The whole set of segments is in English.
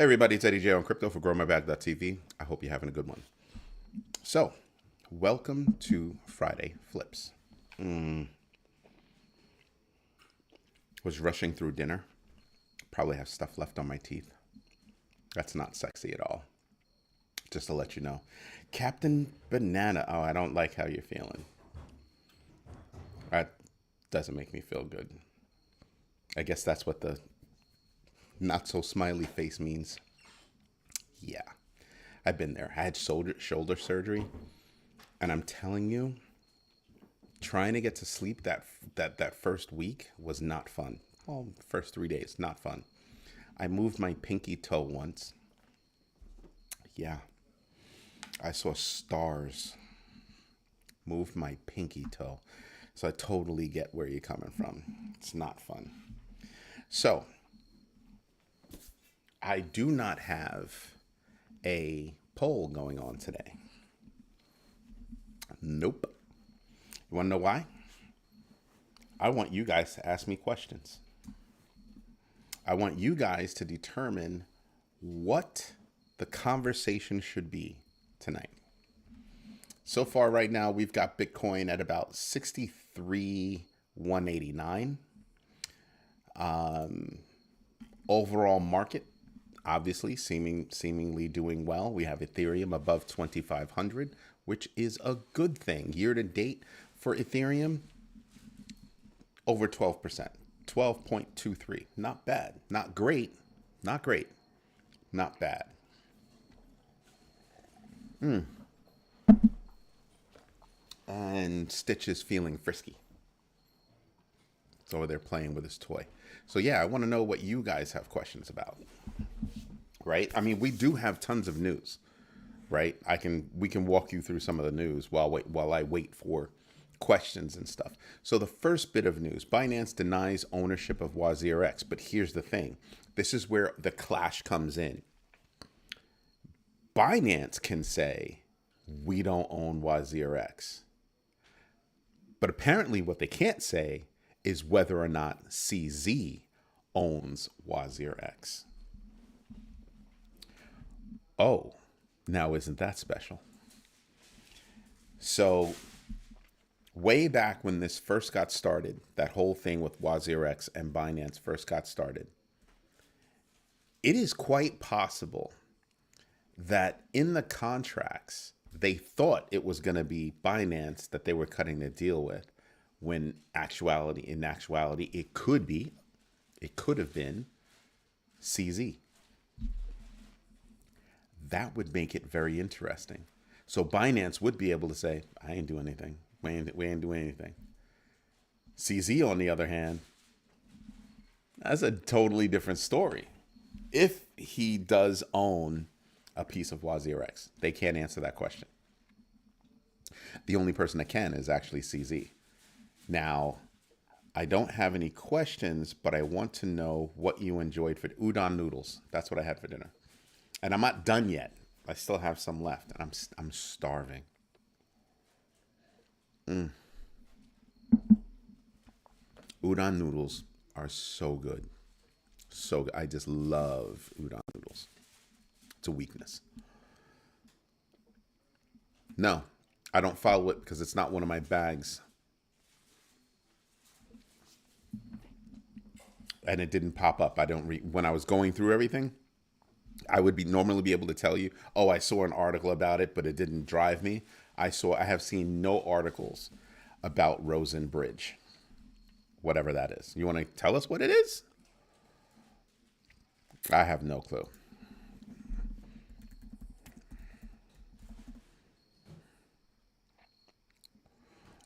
Hey everybody, it's Eddie J on Crypto for GrowMyBag.tv. I hope you're having a good one. So, welcome to Friday Flips. Was rushing through dinner. Probably have stuff left on my teeth. That's not sexy at all. Just to let you know. Captain Banana. Oh, I don't like how you're feeling. That doesn't make me feel good. I guess that's what the not so smiley face means. Yeah, I've been there. I had shoulder surgery, and I'm telling you, trying to get to sleep that first week was not fun. Well, first 3 days, not fun. I moved my pinky toe once. Yeah, I saw stars. Moved my pinky toe. So I totally get where you're coming from. It's not fun. So, I do not have a poll going on today. Nope. You want to know why? I want you guys to ask me questions. I want you guys to determine what the conversation should be tonight. So far right now, we've got Bitcoin at about 63,189. Overall market, obviously seemingly doing well. We have Ethereum above 2,500, which is a good thing. Year to date for Ethereum, over 12%, 12.23. Not bad. Not great. Not great. Not bad. And Stitch is feeling frisky. So they're playing with his toy. So yeah, I want to know what you guys have questions about. Right? I mean, we do have tons of news, right? We can walk you through some of the news while I wait for questions and stuff. So the first bit of news, Binance denies ownership of WazirX, but here's the thing. This is where the clash comes in. Binance can say, we don't own WazirX. But apparently what they can't say is whether or not CZ owns WazirX. Oh, now isn't that special? So way back when this first got started, that whole thing with WazirX and Binance first got started, it is quite possible that in the contracts, they thought it was going to be Binance that they were cutting the deal with, when in actuality, it could have been CZ. That would make it very interesting. So Binance would be able to say, I ain't doing anything. We ain't doing anything. CZ, on the other hand, that's a totally different story. If he does own a piece of WazirX, they can't answer that question. The only person that can is actually CZ. Now, I don't have any questions, but I want to know what you enjoyed for udon noodles. That's what I had for dinner. And I'm not done yet. I still have some left, and I'm starving. Udon noodles are so good. So good. I just love udon noodles. It's a weakness. No, I don't follow it because it's not one of my bags. And it didn't pop up. I don't read. When I was going through everything, I would normally be able to tell you, oh, I saw an article about it, but it didn't drive me. I have seen no articles about Rosen Bridge, whatever that is. You want to tell us what it is? I have no clue.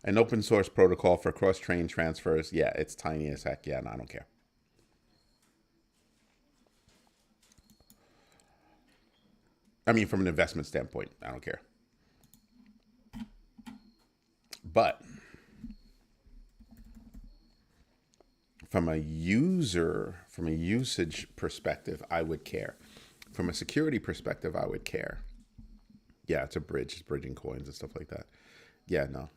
An open source protocol for cross-chain transfers. Yeah, it's tiny as heck. Yeah, no, I don't care. I mean, from an investment standpoint, I don't care. But from a usage perspective, I would care. From a security perspective, I would care. Yeah, it's a bridge. It's bridging coins and stuff like that. Yeah, no.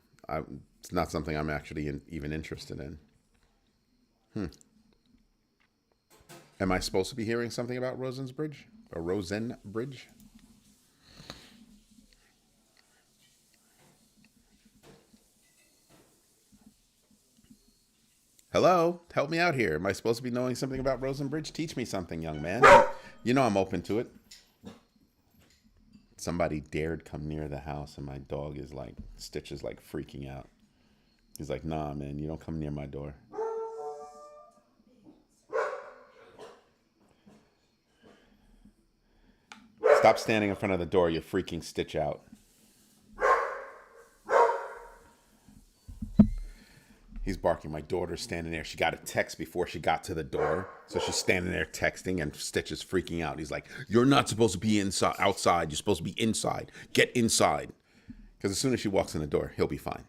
It's not something I'm actually even interested in. Am I supposed to be hearing something about Rosen's Bridge? A Rosen Bridge. Hello, help me out here. Am I supposed to be knowing something about Rosen Bridge? Teach me something, young man. You know I'm open to it. Somebody dared come near the house, and my dog is like, Stitch is like freaking out. He's like, nah, man, you don't come near my door. Stop standing in front of the door. You're freaking Stitch out. He's barking. My daughter's standing there. She got a text before she got to the door. So she's standing there texting, and Stitch is freaking out. He's like, you're not supposed to be outside. You're supposed to be inside. Get inside. Because as soon as she walks in the door, he'll be fine.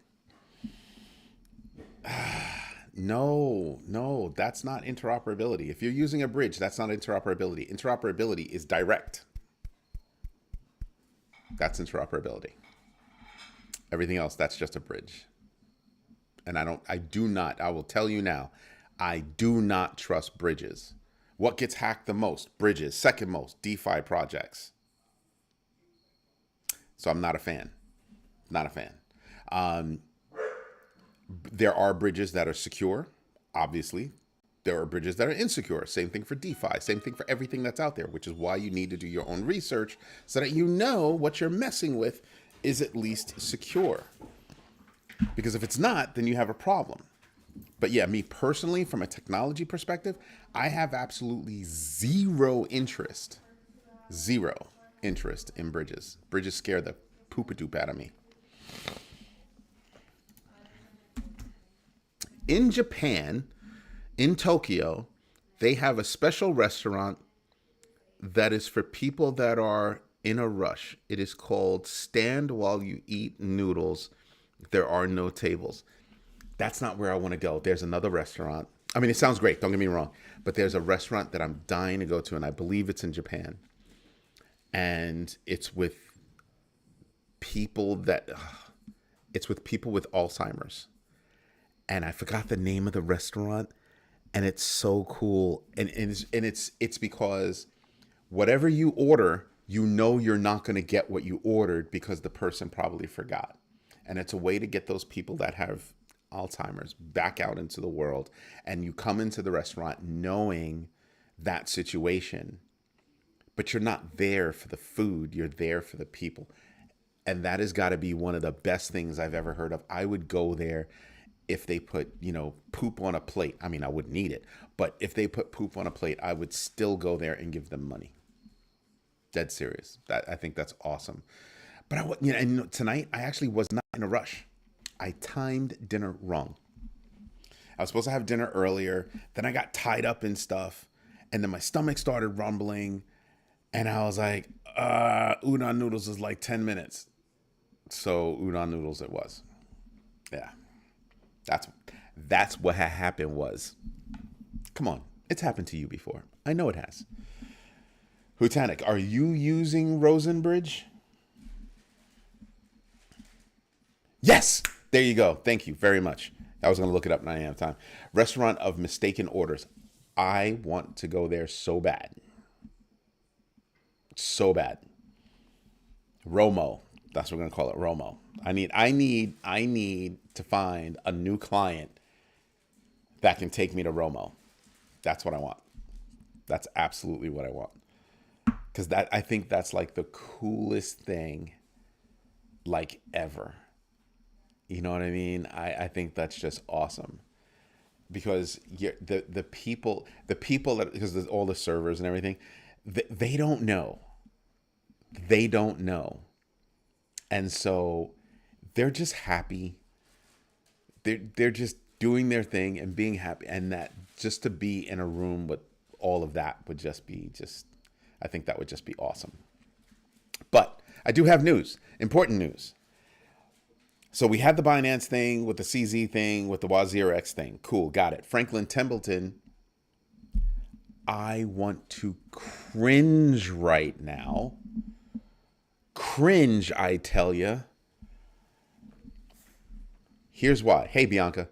No, that's not interoperability. If you're using a bridge, that's not interoperability. Interoperability is direct. That's interoperability. Everything else, that's just a bridge. And I will tell you now, I do not trust bridges. What gets hacked the most? Bridges. Second most, DeFi projects. So I'm not a fan. Not a fan. There are bridges that are secure, obviously. There are bridges that are insecure. Same thing for DeFi. Same thing for everything that's out there, which is why you need to do your own research so that you know what you're messing with is at least secure. Because if it's not, then you have a problem. But yeah, me personally, from a technology perspective, I have absolutely zero interest in bridges. Bridges scare the poop-a-doop out of me. In Japan, in Tokyo, they have a special restaurant that is for people that are in a rush. It is called Stand While You Eat Noodles. There are no tables. That's not where I want to go. There's another restaurant. I mean, it sounds great. Don't get me wrong. But there's a restaurant that I'm dying to go to, and I believe it's in Japan. And it's with people with Alzheimer's. And I forgot the name of the restaurant. And it's so cool. And it's because whatever you order, you know you're not going to get what you ordered because the person probably forgot. And it's a way to get those people that have Alzheimer's back out into the world. And you come into the restaurant knowing that situation, but you're not there for the food. You're there for the people. And that has got to be one of the best things I've ever heard of. I would go there if they put, poop on a plate. I mean, I wouldn't eat it, but if they put poop on a plate, I would still go there and give them money. Dead serious. I think that's awesome. But tonight I actually was not in a rush. I timed dinner wrong. I was supposed to have dinner earlier. Then I got tied up in stuff, and then my stomach started rumbling, and I was like, udon noodles is like 10 minutes. So udon noodles it was. Yeah. That's what happened was. Come on. It's happened to you before. I know it has. Hutanik, are you using Rosenbridge? Yes. There you go. Thank you very much. I was going to look it up and I didn't have time. Restaurant of Mistaken Orders. I want to go there so bad. So bad. Romo. That's what we're going to call it. Romo. I need to find a new client that can take me to Romo. That's what I want. That's absolutely what I want. Because I think that's like the coolest thing like ever. You know what I mean? I think that's just awesome. Because the people that, because there's all the servers and everything, they don't know. They don't know. And so they're just happy. They're just doing their thing and being happy. And that just to be in a room with all of that would just be I think that would just be awesome. But I do have news, important news. So we had the Binance thing with the CZ thing with the WazirX thing. Cool, got it. Franklin Templeton. I want to cringe right now. Cringe, I tell you. Here's why. Hey, Bianca.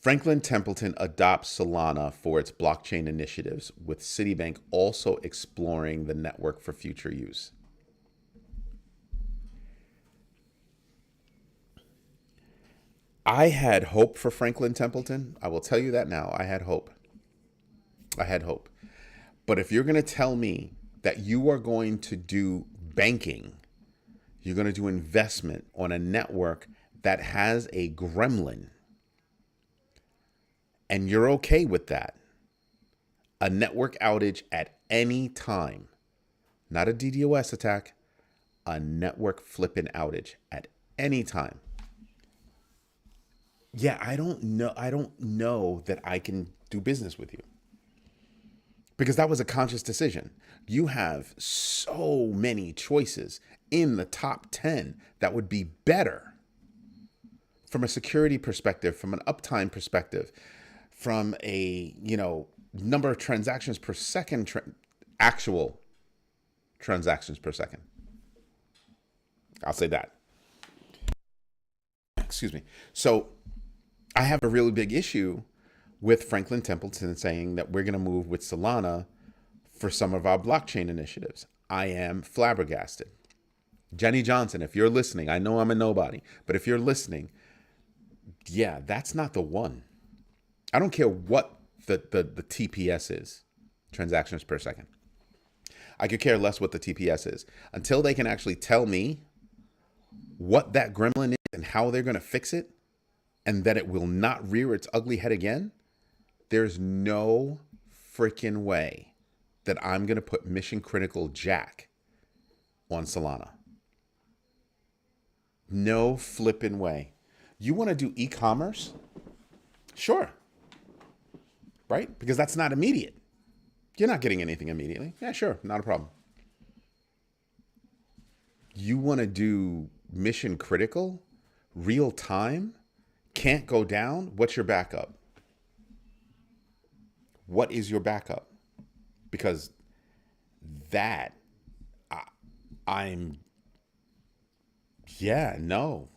Franklin Templeton adopts Solana for its blockchain initiatives, with Citibank also exploring the network for future use. I had hope for Franklin Templeton. I will tell you that now. I had hope. I had hope. But if you're going to tell me that you are going to do banking, you're going to do investment on a network that has a gremlin, and you're okay with that, a network outage at any time, not a DDoS attack, a network flipping outage at any time. Yeah, I don't know that I can do business with you, because that was a conscious decision. You have so many choices in the top 10 that would be better from a security perspective, from an uptime perspective, from a, number of transactions per second, actual transactions per second. I'll say that. Excuse me. So I have a really big issue with Franklin Templeton saying that we're going to move with Solana for some of our blockchain initiatives. I am flabbergasted. Jenny Johnson, if you're listening, I know I'm a nobody, but if you're listening, yeah, that's not the one. I don't care what the TPS is, transactions per second. I could care less what the TPS is. Until they can actually tell me what that gremlin is and how they're going to fix it, and that it will not rear its ugly head again, there's no freaking way that I'm going to put mission critical Jack on Solana. No flipping way. You want to do e-commerce? Sure. Right? Because that's not immediate. You're not getting anything immediately. Yeah, sure. Not a problem. You want to do mission critical, real time, can't go down? What's your backup? What is your backup? Because that, no.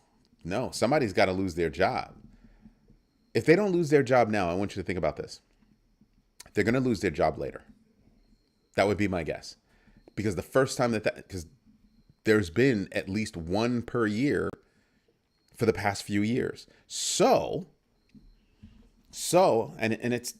Somebody's got to lose their job. If they don't lose their job now, I want you to think about this. They're going to lose their job later. That would be my guess. Because the first time because there's been at least one per year for the past few years. So, and it's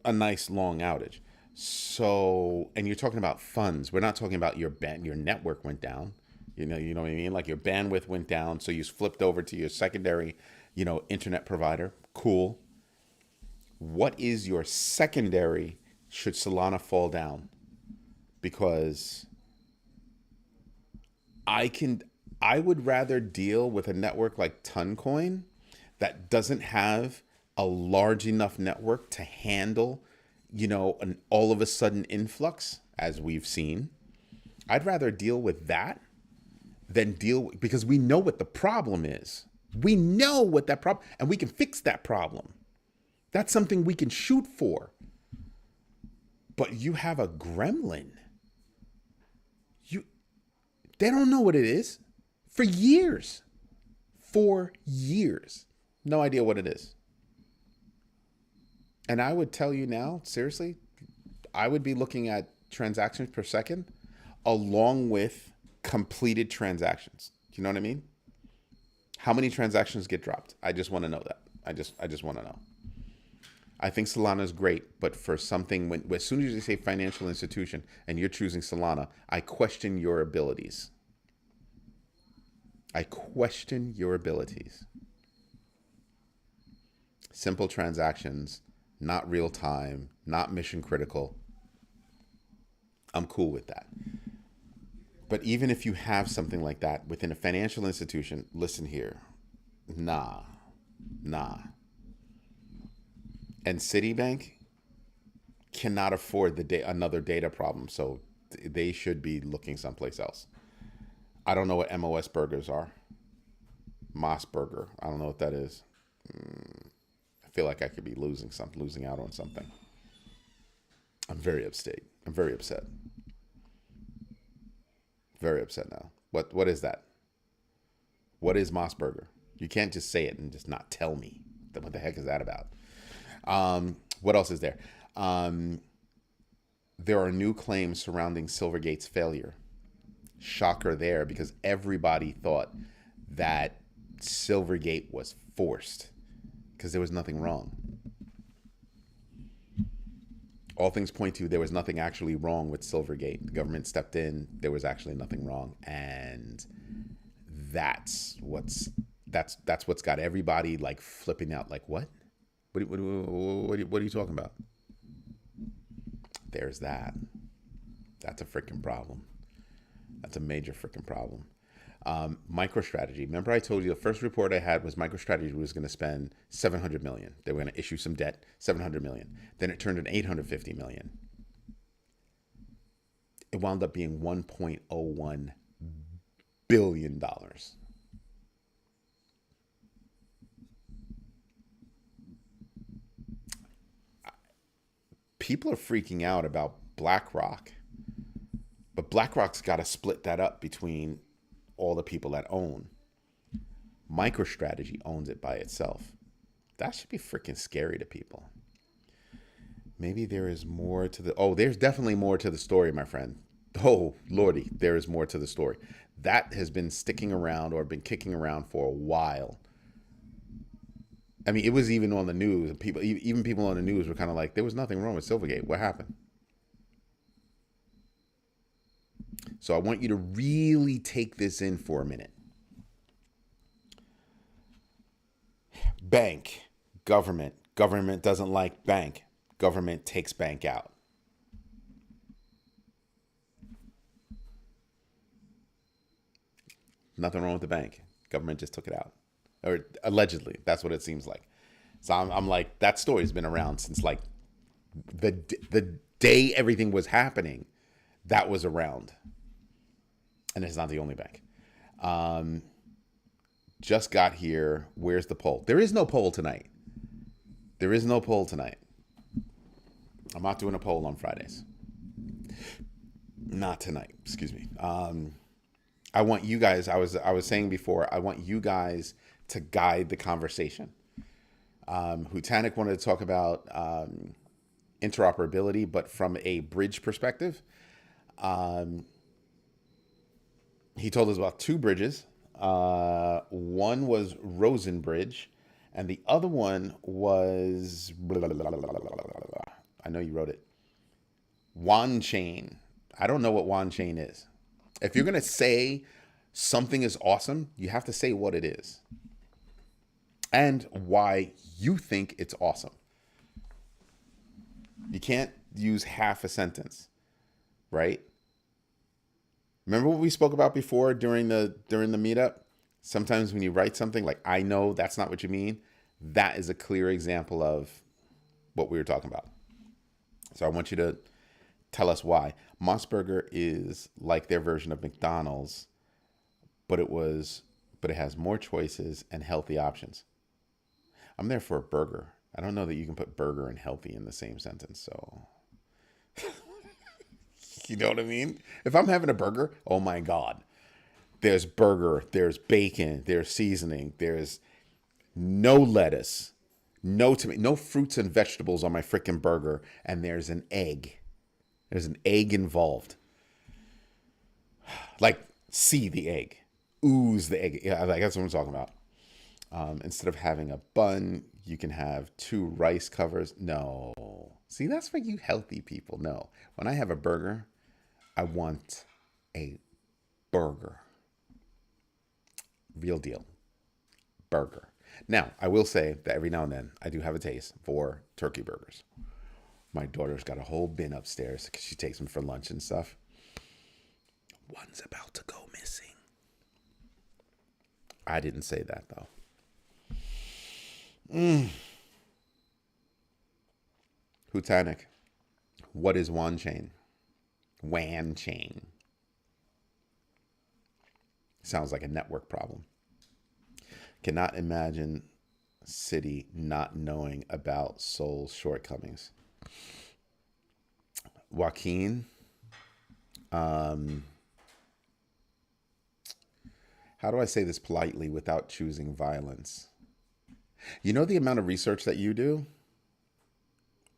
a nice long outage. So, and you're talking about funds. We're not talking about your network went down. You know what I mean? Like your bandwidth went down, so you flipped over to your secondary, internet provider. Cool. What is your secondary should Solana fall down? Because I would rather deal with a network like Toncoin that doesn't have a large enough network to handle, an all of a sudden influx, as we've seen. I'd rather deal with that than because we know what the problem is. We know what that problem, and we can fix that problem. That's something we can shoot for. But you have a gremlin. They don't know what it is. For years. No idea what it is. And I would tell you now, seriously, I would be looking at transactions per second along with completed transactions. Do you know what I mean? How many transactions get dropped? I just want to know that. I just want to know. I think Solana is great, but for something, as soon as you say financial institution and you're choosing Solana, I question your abilities. Simple transactions, not real time, not mission critical. I'm cool with that. But even if you have something like that within a financial institution, listen here, nah. And Citibank cannot afford another data problem, so they should be looking someplace else. I don't know what MOS burgers are. Moss burger. I don't know what that is. I feel like I could be losing out on something. I'm very upset. Very upset now. What is that? What is Moss burger? You can't just say it and just not tell me. What the heck is that about? What else is there? There are new claims surrounding Silvergate's failure. Shocker there, because everybody thought that Silvergate was forced because there was nothing wrong. All things point to there was nothing actually wrong with Silvergate. The government stepped in. There was actually nothing wrong, and that's what's got everybody like flipping out. Like, what? What are you talking about? There's that. That's a freaking problem. That's a major freaking problem. MicroStrategy. Remember, I told you the first report I had was MicroStrategy was going to spend $700 million. They were going to issue some debt, $700 million. Then it turned into $850 million. It wound up being $1.01 billion. People are freaking out about BlackRock, but BlackRock's got to split that up between all the people that own. MicroStrategy owns it by itself. That should be freaking scary to people. Maybe there is more to the... Oh, there's definitely more to the story, my friend. Oh, Lordy, there is more to the story. That has been sticking around or been kicking around for a while. I mean, it was even on the news. Even people on the news were kind of like, there was nothing wrong with Silvergate. What happened? So I want you to really take this in for a minute. Bank, government. Government doesn't like bank. Government takes bank out. Nothing wrong with the bank. Government just took it out. Or allegedly, that's what it seems like. So I'm like, that story's been around since like the day everything was happening. That was around. And it's not the only bank. Just got here. Where's the poll? There is no poll tonight. There is no poll tonight. I'm not doing a poll on Fridays. Not tonight. Excuse me. I want you guys, I was saying before, I want you guys to guide the conversation. Hutanik wanted to talk about interoperability, but from a bridge perspective. He told us about two bridges. One was Rosen Bridge, and the other one was... I know you wrote it. Wan Chain. I don't know what Wan Chain is. If you're going to say something is awesome, you have to say what it is. And why you think it's awesome. You can't use half a sentence, right? Remember what we spoke about before during the meetup? Sometimes when you write something like, I know that's not what you mean, that is a clear example of what we were talking about. So I want you to tell us why. Mossburger is like their version of McDonald's, but it has more choices and healthy options. I'm there for a burger. I don't know that you can put burger and healthy in the same sentence, so... You know what I mean? If I'm having a burger, oh my God. There's burger, there's bacon, there's seasoning, there's no lettuce, no tomato, no fruits and vegetables on my freaking burger, and there's an egg. There's an egg involved. Like, see the egg. Ooze the egg. Yeah, like, that's what I'm talking about. Instead of having a bun, you can have 2 rice covers. No. See, that's for you healthy people. No. When I have a burger, I want a burger. Real deal. Burger. Now, I will say that every now and then, I do have a taste for turkey burgers. My daughter's got a whole bin upstairs because she takes them for lunch and stuff. One's about to go missing. I didn't say that, though. Hutanik. What is WAN chain? WAN chain. Sounds like a network problem. Cannot imagine City not knowing about Sol's shortcomings. Joaquin. How do I say this politely without choosing violence? You know the amount of research that you do?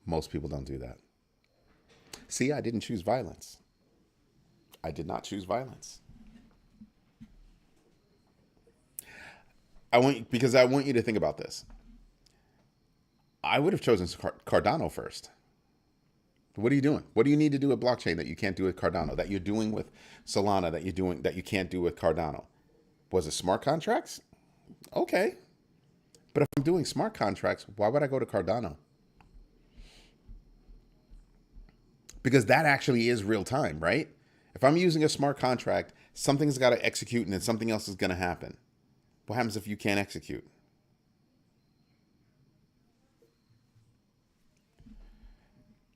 Most people don't do that. See, I didn't choose violence. I did not choose violence. Because I want you to think about this. I would have chosen Cardano first. What are you doing? What do you need to do with blockchain that you can't do with Cardano? That you're doing with Solana that you can't do with Cardano? Was it smart contracts? Okay. But if I'm doing smart contracts, why would I go to Cardano? Because that actually is real time, right? If I'm using a smart contract, something's got to execute and then something else is going to happen. What happens if you can't execute?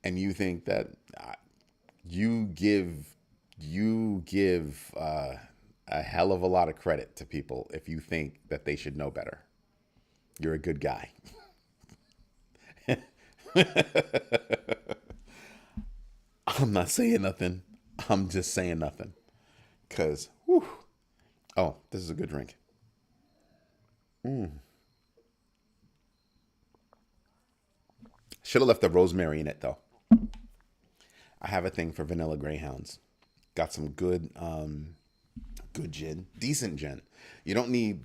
And you think that you give a hell of a lot of credit to people if you think that they should know better. You're a good guy. I'm not saying nothing. I'm just saying nothing. Because, whew. Oh, this is a good drink. Should have left the rosemary in it, though. I have a thing for vanilla greyhounds. Got some good gin, decent gin. You don't need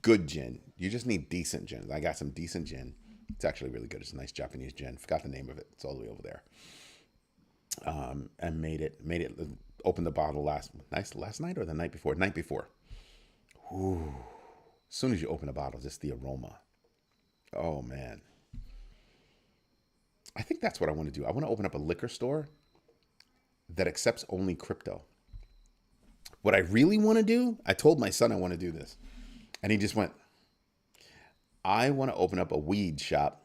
good gin. You just need decent gin. I got some decent gin. It's actually really good. It's a nice Japanese gin. Forgot the name of it. It's all the way over there. And made it. Opened the bottle last night or the night before. Night before. Ooh. As soon as you open a bottle, just the aroma. Oh man. I think that's what I want to do. I want to open up a liquor store that accepts only crypto. What I really want to do, I told my son I want to do this. And he just went, I want to open up a weed shop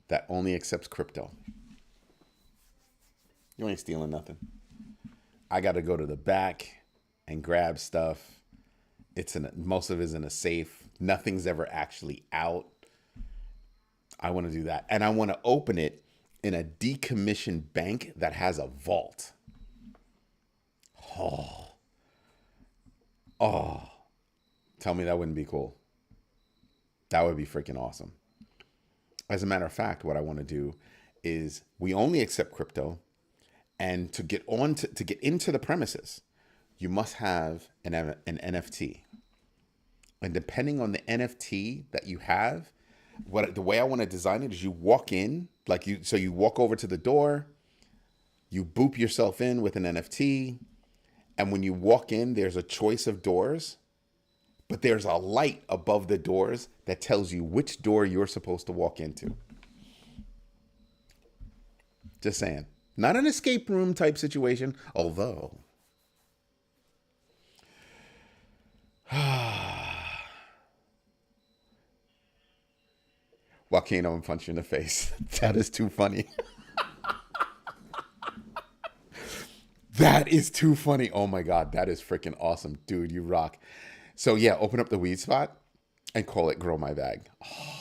that only accepts crypto. You ain't stealing nothing. I got to go to the back and grab stuff. Most of it is in a safe. Nothing's ever actually out. I want to do that. And I want to open it in a decommissioned bank that has a vault. Oh, tell me that wouldn't be cool. That would be freaking awesome. As a matter of fact, what I want to do is we only accept crypto, and to get into the premises, you must have an NFT. And depending on the NFT that you have, the way I want to design it is you walk in, you walk over to the door, you boop yourself in with an NFT, and when you walk in, there's a choice of doors, but there's a light above the doors that tells you which door you're supposed to walk into. Just saying. Not an escape room type situation, although. Joaquin, I'm gonna punch you in the face. That is too funny. That is too funny. Oh my God, that is freaking awesome. Dude, you rock. So yeah, open up the weed spot and call it Grow My Bag. Oh.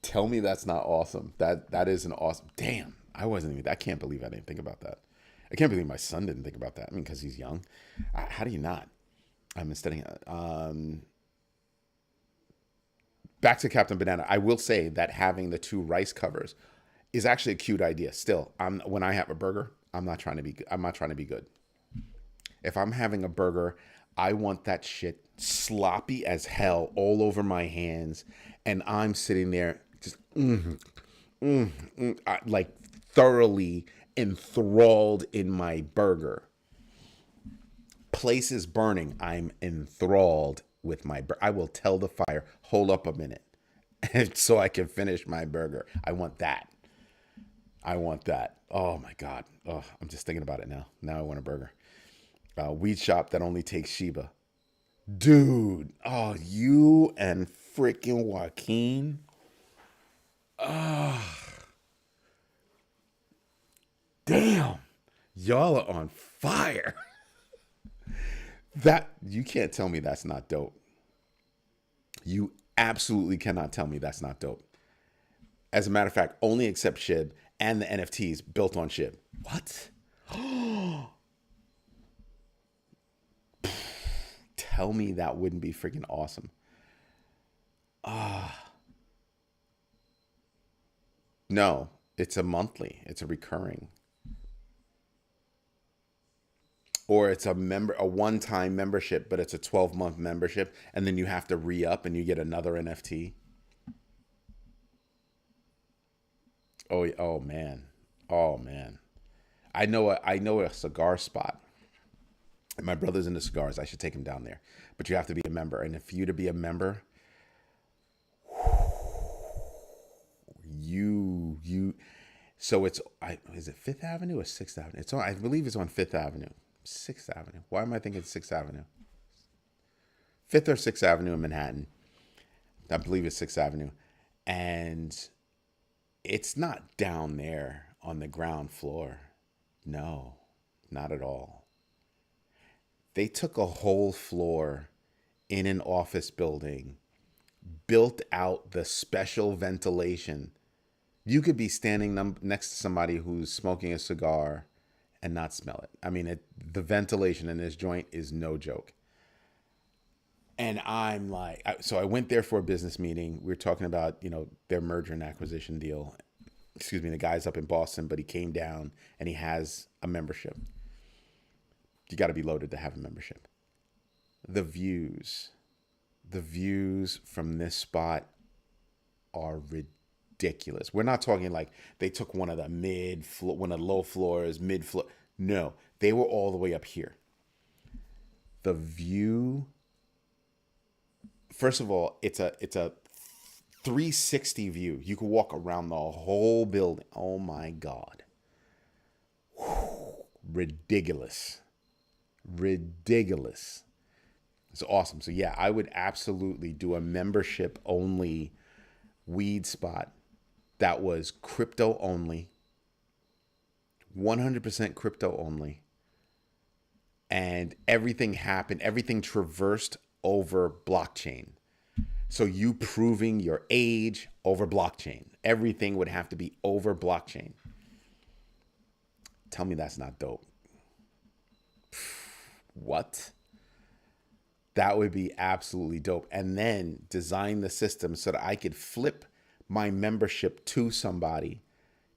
Tell me that's not awesome. That is an awesome. Damn, I can't believe I didn't think about that. I can't believe my son didn't think about that. I mean, because he's young. How do you not? I've been studying. Back to Captain Banana. I will say that having the 2 rice covers is actually a cute idea. Still, when I have a burger, I'm not trying to be good. If I'm having a burger, I want that shit sloppy as hell all over my hands, and I'm sitting there just like thoroughly enthralled in my burger. Place is burning. I'm enthralled with my burger. I will tell the fire, hold up a minute, so I can finish my burger. I want that. Oh my God. Oh, I'm just thinking about it now. Now I want a burger. Weed shop that only takes Shiba. Dude. Oh, you and freaking Joaquin. Oh. Damn. Y'all are on fire. That, you can't tell me that's not dope. You absolutely cannot tell me that's not dope. As a matter of fact, only accept SHIB and the NFTs built on SHIB. What? Tell me that wouldn't be freaking awesome. Ah, no, it's a monthly. It's a recurring, or it's a one-time membership, but it's a 12-month membership, and then you have to re-up and you get another NFT. Oh man, oh man. I know a cigar spot. My brother's into cigars. I should take him down there, but you have to be a member. And for you to be a member, you so it's is it Fifth Avenue or Sixth Avenue? It's on. I believe it's on Fifth Avenue. Sixth Avenue. Why am I thinking Sixth Avenue? Fifth or Sixth Avenue in Manhattan. I believe it's Sixth Avenue, and it's not down there on the ground floor. No, not at all. They took a whole floor in an office building, built out the special ventilation. You could be standing next to somebody who's smoking a cigar and not smell it. I mean, the ventilation in this joint is no joke. And I'm like, so I went there for a business meeting. We were talking about, their merger and acquisition deal. Excuse me, the guy's up in Boston, but he came down and he has a membership. You got to be loaded to have a membership. The views from this spot are ridiculous. We're not talking like they took one of the one of the low floors, mid floor. No, they were all the way up here. The view. First of all, it's a 360 view. You can walk around the whole building. Oh my God. Ridiculous. It's awesome. So yeah, I would absolutely do a membership only weed spot that was crypto only, 100% crypto only. And everything traversed over blockchain. So you proving your age over blockchain. Everything would have to be over blockchain. Tell me that's not dope. What? That would be absolutely dope. And then design the system so that I could flip my membership to somebody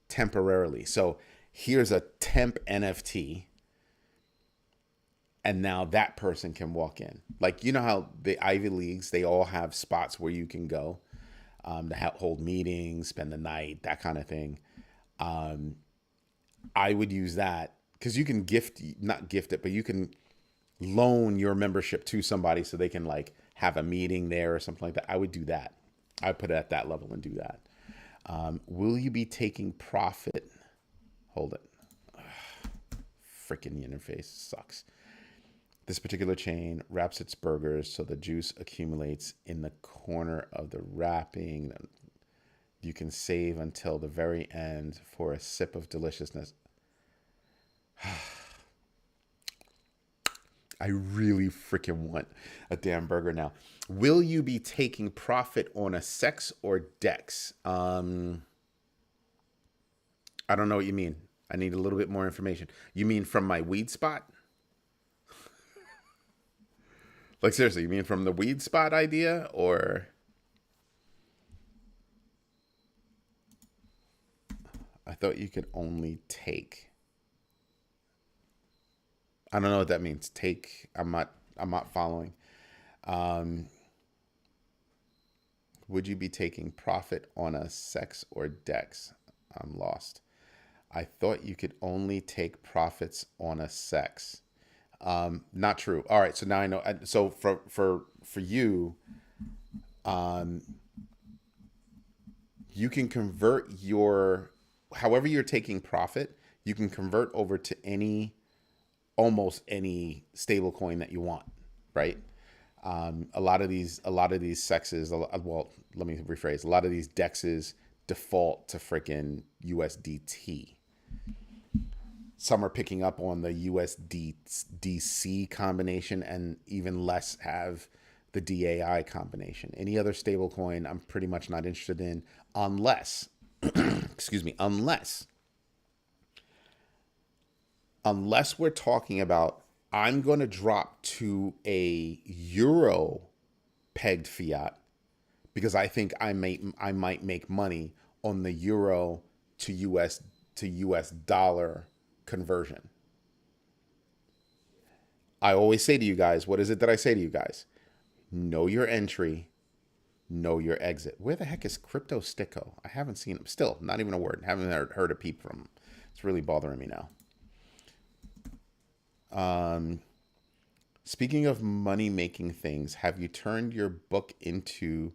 temporarily. So here's a temp NFT. And now that person can walk in. Like, you know how the Ivy Leagues, they all have spots where you can go to hold meetings, spend the night, that kind of thing. I would use that because you can not gift it, but you can loan your membership to somebody so they can like have a meeting there or something like that. I would do that. I would put it at that level and do that. Will you be taking profit? Hold it. Freaking interface sucks. This particular chain wraps its burgers so the juice accumulates in the corner of the wrapping. You can save until the very end for a sip of deliciousness. I really freaking want a damn burger now. Will you be taking profit on a sex or Dex? I don't know what you mean. I need a little bit more information. You mean from my weed spot? Like, seriously, you mean from the weed spot idea, or? I thought you could only take. I don't know what that means. Take. I'm not following. Would you be taking profit on a sex or Dex? I'm lost. I thought you could only take profits on a sex. Not true. All right, so now I know. So for you, you can convert however you're taking profit, you can convert over to almost any stable coin that you want, right? A lot of these sexes, well, let me rephrase. A lot of these dexes default to freaking USDT. Some are picking up on the USDC combination, and even less have the DAI combination. Any other stable coin, I'm pretty much not interested in, unless, unless we're talking about I'm going to drop to a euro pegged fiat because I think I might make money on the euro to US dollar conversion. I always say to you guys, what is it that I say to you guys? Know your entry, know your exit. Where the heck is Crypto Sticko? I haven't seen him. Still, not even a word. Haven't heard a peep from him. It's really bothering me now. Speaking of money making things, have you turned your book into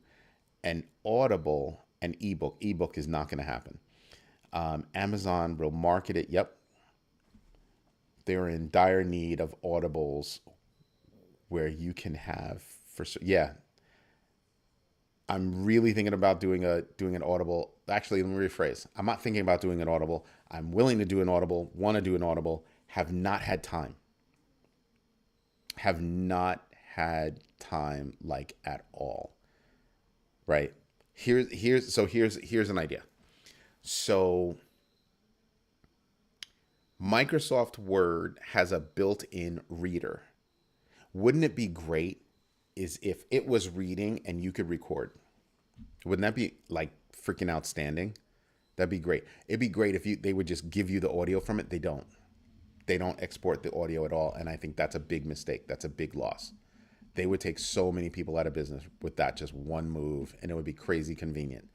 an Audible, an ebook? Ebook is not going to happen. Amazon will market it. Yep. They're in dire need of Audibles where you can have yeah. I'm really thinking about doing an Audible. Actually, let me rephrase. I'm not thinking about doing an Audible. I'm willing to do an Audible, want to do an Audible, have not had time. Have not had time like at all. Right? Here's an idea. So Microsoft Word has a built-in reader. Wouldn't it be great is if it was reading and you could record? Wouldn't that be like freaking outstanding? That'd be great. It'd be great if they would just give you the audio from it. They don't. They don't export the audio at all, and I think that's a big mistake. That's a big loss. They would take so many people out of business with that just one move, and it would be crazy convenient.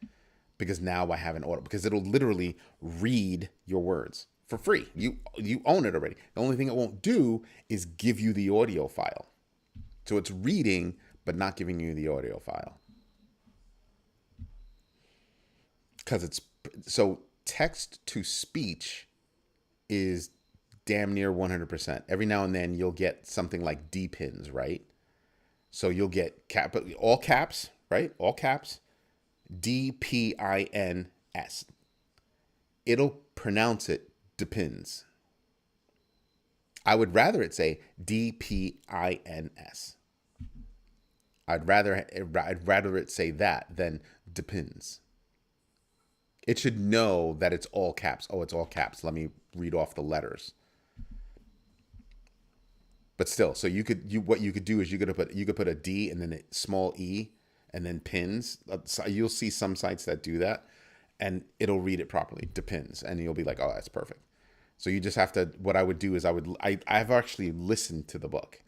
Because now I have an audio, because it'll literally read your words for free. You own it already. The only thing it won't do is give you the audio file. So it's reading, but not giving you the audio file. Because so text to speech is damn near 100%. Every now and then you'll get something like D pins, right? So you'll get all caps, right? All caps, DPINS. It'll pronounce it depends. I would rather it say DPINS. I'd rather it say that than depends. It should know that it's all caps. Oh, it's all caps. Let me read off the letters. But still, so what you could do is you could put a D and then a small e and then pins. So you'll see some sites that do that, and it'll read it properly. Depends, and you'll be like, oh, that's perfect. So you just have to. What I would do is I've actually listened to the book.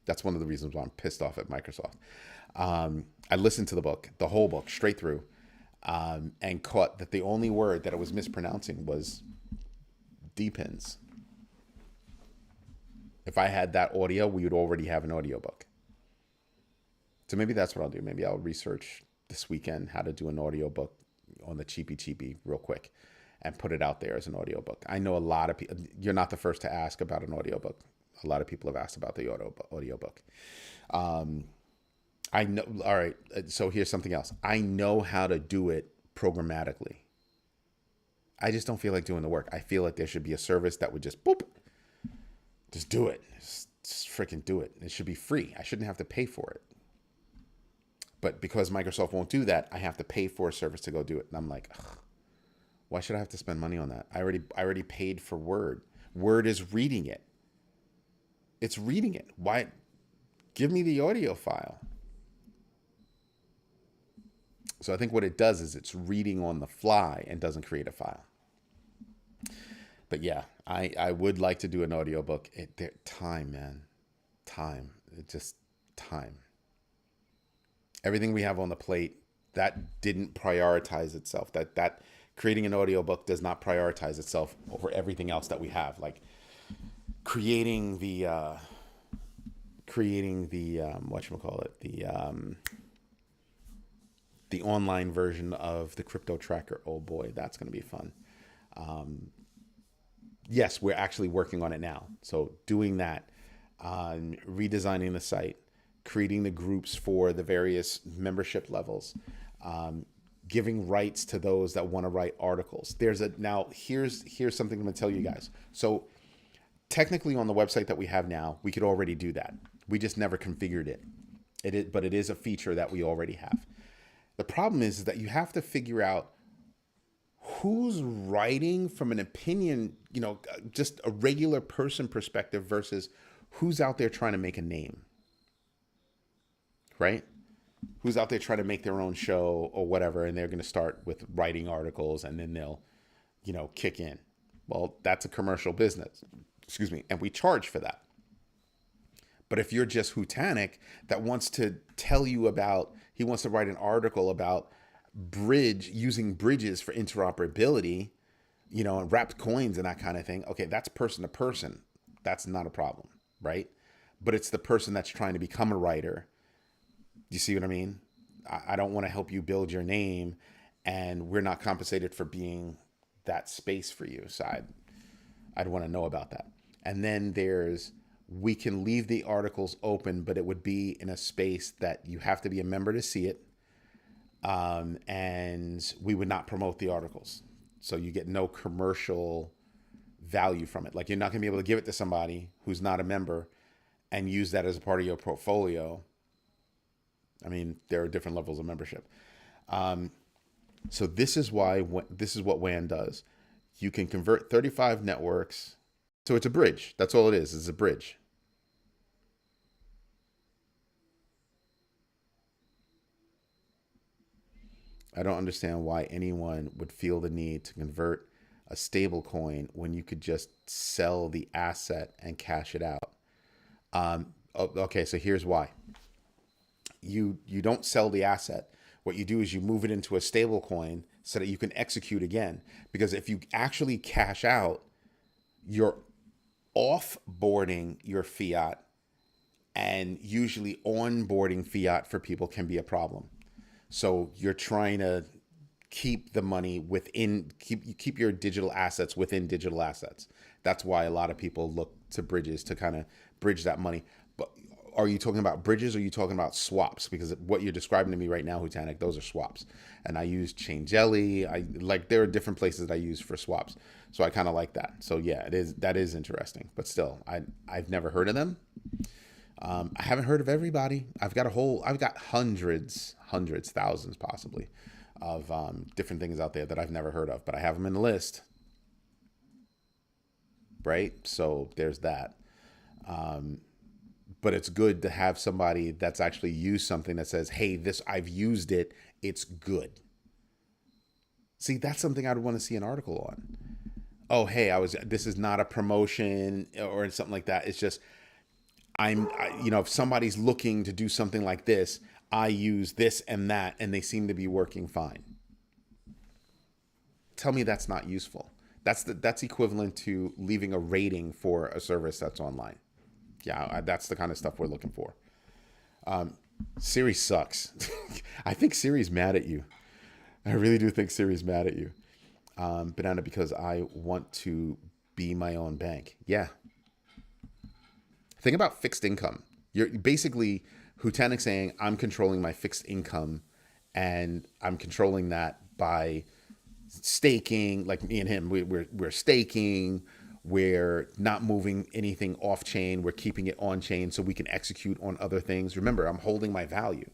That's one of the reasons why I'm pissed off at Microsoft. I listened to the book, the whole book, straight through, and caught that the only word that I was mispronouncing was depends. If I had that audio, we would already have an audiobook. So maybe that's what I'll do. Maybe I'll research this weekend how to do an audiobook on the cheapy real quick and put it out there as an audiobook. I know a lot of people, you're not the first to ask about an audiobook. A lot of people have asked about the audiobook. I know. All right. So here's something else. I know how to do it programmatically. I just don't feel like doing the work. I feel like there should be a service that would just boop, just do it. Just freaking do it. It should be free. I shouldn't have to pay for it. But because Microsoft won't do that, I have to pay for a service to go do it. And I'm like, ugh, why should I have to spend money on that? I already paid for Word. Word is reading it. It's reading it. Why? Give me the audio file. So I think what it does is it's reading on the fly and doesn't create a file. But yeah, I would like to do an audiobook. Time, man. Time. Time. Everything we have on the plate, that didn't prioritize itself. That creating an audiobook does not prioritize itself over everything else that we have. Like creating the the online version of the crypto tracker. Oh boy, that's going to be fun. Yes, we're actually working on it now. So doing that, redesigning the site, creating the groups for the various membership levels, giving rights to those that want to write articles. Here's something I'm going to tell you guys. So technically on the website that we have now, we could already do that. We just never configured it. But it is a feature that we already have. The problem is that you have to figure out who's writing from an opinion, just a regular person perspective versus who's out there trying to make a name, right? Who's out there trying to make their own show or whatever, and they're going to start with writing articles and then they'll, kick in. Well, that's a commercial business. Excuse me. And we charge for that. But if you're just Hootanic that wants to tell you about, he wants to write an article about using bridges for interoperability, and wrapped coins and that kind of thing. Okay, that's person to person. That's not a problem, right? But it's the person that's trying to become a writer. You see what I mean? I don't want to help you build your name, and we're not compensated for being that space for you. So I'd want to know about that. And then we can leave the articles open, but it would be in a space that you have to be a member to see it. And we would not promote the articles. So you get no commercial value from it. Like, you're not going to be able to give it to somebody who's not a member and use that as a part of your portfolio. I mean, there are different levels of membership. So this is what WAN does. You can convert 35 networks. So it's a bridge. That's all it is. It's a bridge. I don't understand why anyone would feel the need to convert a stable coin when you could just sell the asset and cash it out. Okay, so here's why. You don't sell the asset. What you do is you move it into a stable coin so that you can execute again. Because if you actually cash out, you're offboarding your fiat, and usually onboarding fiat for people can be a problem. So you're trying to keep the money keep your digital assets within digital assets. That's why a lot of people look to bridges to kind of bridge that money. But are you talking about bridges or are you talking about swaps? Because what you're describing to me right now, Hootanic, those are swaps. And I use Chain Jelly. There are different places that I use for swaps. So I kind of like that. So yeah, that is interesting. But still, I've never heard of them. I haven't heard of everybody. I've got hundreds, thousands possibly of different things out there that I've never heard of, but I have them in the list. Right? So there's that. But it's good to have somebody that's actually used something that says, hey, I've used it. It's good. See, that's something I'd want to see an article on. Oh, hey, this is not a promotion or something like that. It's just, if somebody's looking to do something like this, I use this and that, and they seem to be working fine. Tell me that's not useful. That's equivalent to leaving a rating for a service that's online. Yeah, that's the kind of stuff we're looking for. Siri sucks. I think Siri's mad at you. I really do think Siri's mad at you. Banana, because I want to be my own bank. Yeah. Think about fixed income. You're basically Hootanic saying, I'm controlling my fixed income, and I'm controlling that by staking. Like me and him, we're staking. We're not moving anything off chain. We're keeping it on chain so we can execute on other things. Remember, I'm holding my value.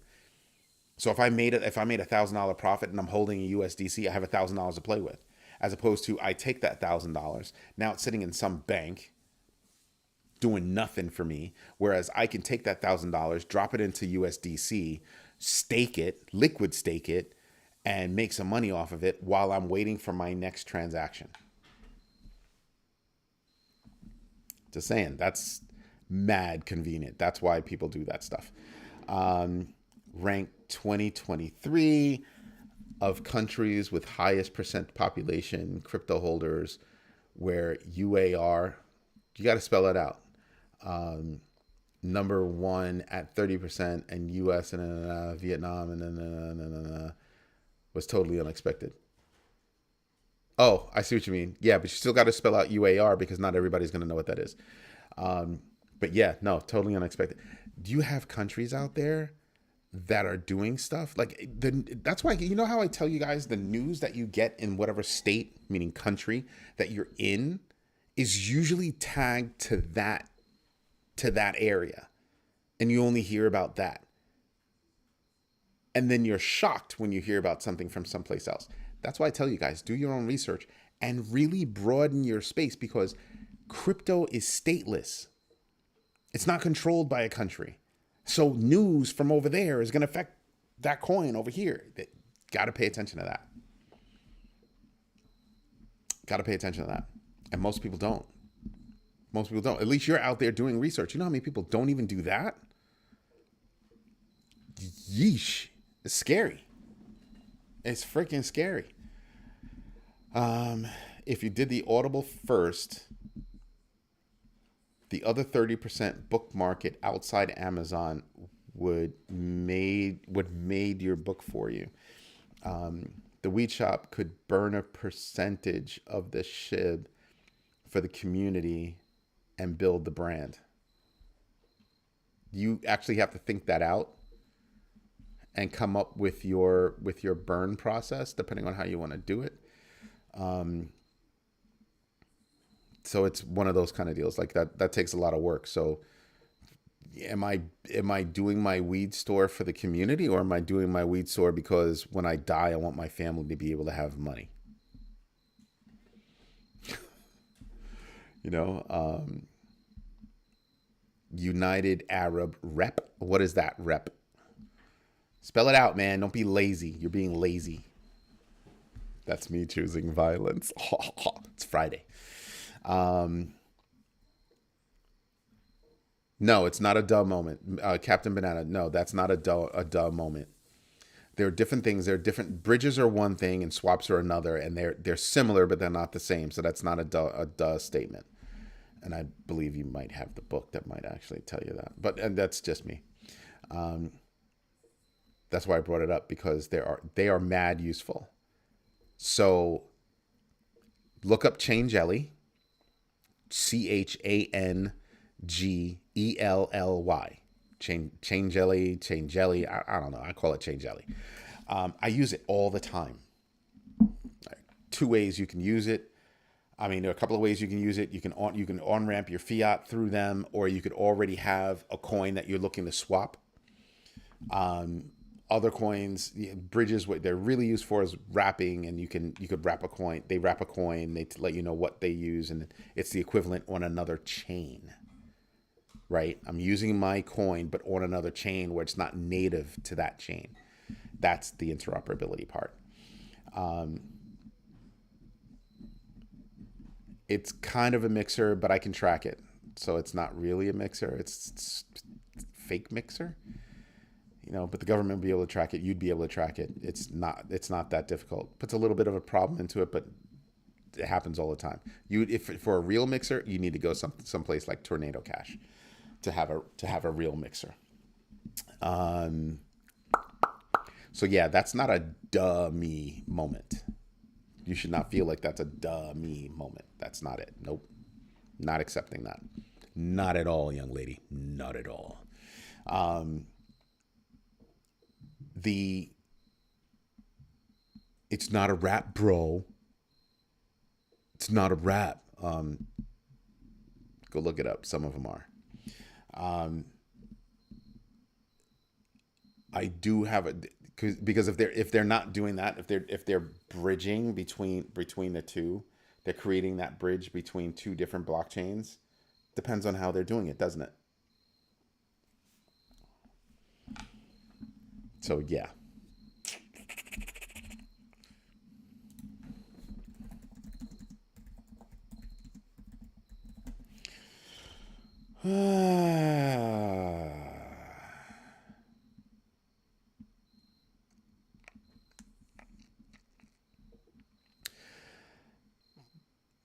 So if I made $1,000 profit and I'm holding a USDC, I have $1,000 to play with. As opposed to I take that $1,000, now it's sitting in some bank doing nothing for me. Whereas I can take that $1,000, drop it into USDC, liquid stake it, and make some money off of it while I'm waiting for my next transaction. Just saying, that's mad convenient. That's why people do that stuff. Rank 2023 of countries with highest percent population crypto holders, where UAR, you got to spell it out. Number one at 30%, and US and Vietnam and was totally unexpected. Oh, I see what you mean. Yeah, but you still got to spell out UAR because not everybody's going to know what that is. But yeah, no, totally unexpected. Do you have countries out there that are doing stuff? Like that's why, you know how I tell you guys the news that you get in whatever state, meaning country, that you're in is usually tagged to that area. And you only hear about that. And then you're shocked when you hear about something from someplace else. That's why I tell you guys, do your own research and really broaden your space, because crypto is stateless. It's not controlled by a country. So news from over there is going to affect that coin over here. Got to pay attention to that. Got to pay attention to that. And most people don't. Most people don't. At least you're out there doing research. You know how many people don't even do that? Yeesh. It's scary. It's freaking scary. If you did the Audible first, the other 30% bookmark it outside Amazon would made your book for you. The weed shop could burn a percentage of the SHIB for the community and build the brand. You actually have to think that out and come up with your burn process, depending on how you want to do it. So it's one of those kind of deals like that takes a lot of work. So am I doing my weed store for the community, or am I doing my weed store because when I die, I want my family to be able to have money? United Arab Rep. What is that, rep? Spell it out, man. Don't be lazy. You're being lazy. That's me choosing violence. It's Friday. No, it's not a duh moment. Captain Banana, no, that's not a duh moment. There are different things. There are different bridges are one thing and swaps are another, and they're similar, but they're not the same. So that's not a duh statement. And I believe you might have the book that might actually tell you that. And that's just me. That's why I brought it up, because they are mad useful. So look up Chain Jelly, CHANGELLY, Chain Jelly. I don't know. I call it Chain Jelly. I use it all the time. Two ways you can use it. I mean, there are a couple of ways you can use it. You can on-ramp your fiat through them, or you could already have a coin that you're looking to swap. Other coins, bridges, what they're really used for is wrapping, and you could wrap a coin. They wrap a coin. They let you know what they use, and it's the equivalent on another chain, right? I'm using my coin, but on another chain where it's not native to that chain. That's the interoperability part. It's kind of a mixer, but I can track it, so it's not really a mixer. It's fake mixer. But the government will be able to track it. You'd be able to track it. It's not that difficult. Puts a little bit of a problem into it, but it happens all the time. If for a real mixer, you need to go someplace like Tornado Cash to have a real mixer. So yeah, that's not a duh me moment. You should not feel like that's a duh me moment. That's not it. Nope. Not accepting that. Not at all, young lady. Not at all. It's not a rap, bro. It's not a rap. Go look it up. Some of them are. I do have because if they're not doing that, if they're bridging between the two, they're creating that bridge between two different blockchains. Depends on how they're doing it, doesn't it? So yeah.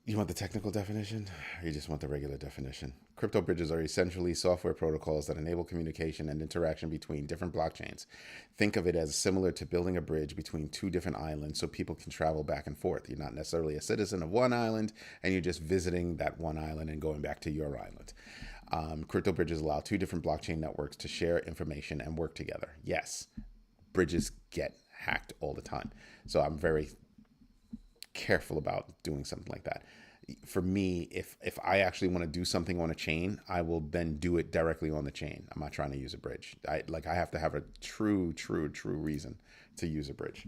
You want the technical definition, or you just want the regular definition? Crypto bridges are essentially software protocols that enable communication and interaction between different blockchains. Think of it as similar to building a bridge between two different islands so people can travel back and forth. You're not necessarily a citizen of one island, and you're just visiting that one island and going back to your island. Crypto bridges allow two different blockchain networks to share information and work together. Yes, bridges get hacked all the time. So I'm very careful about doing something like that. For me, if I actually want to do something on a chain, I will then do it directly on the chain. I'm not trying to use a bridge. I have to have a true reason to use a bridge.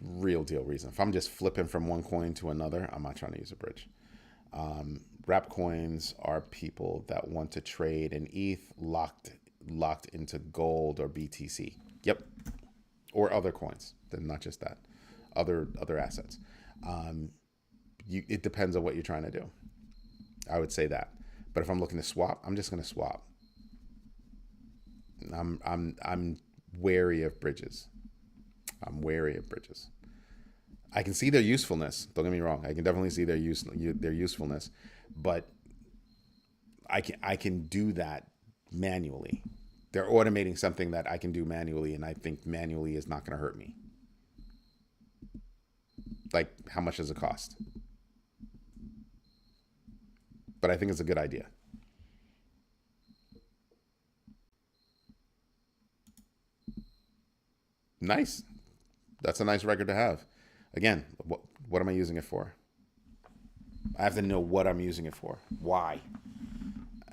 Real deal reason. If I'm just flipping from one coin to another, I'm not trying to use a bridge. Wrap coins are people that want to trade an ETH locked into gold or BTC. Yep, or other coins. Then not just that, other assets. It depends on what you're trying to do. I would say that. But if I'm looking to swap, I'm just going to swap. I'm wary of bridges. I'm wary of bridges. I can see their usefulness. Don't get me wrong. I can definitely see their usefulness, but I can do that manually. They're automating something that I can do manually, and I think manually is not going to hurt me. Like, how much does it cost? But I think it's a good idea. Nice. That's a nice record to have. Again, what am I using it for? I have to know what I'm using it for. Why?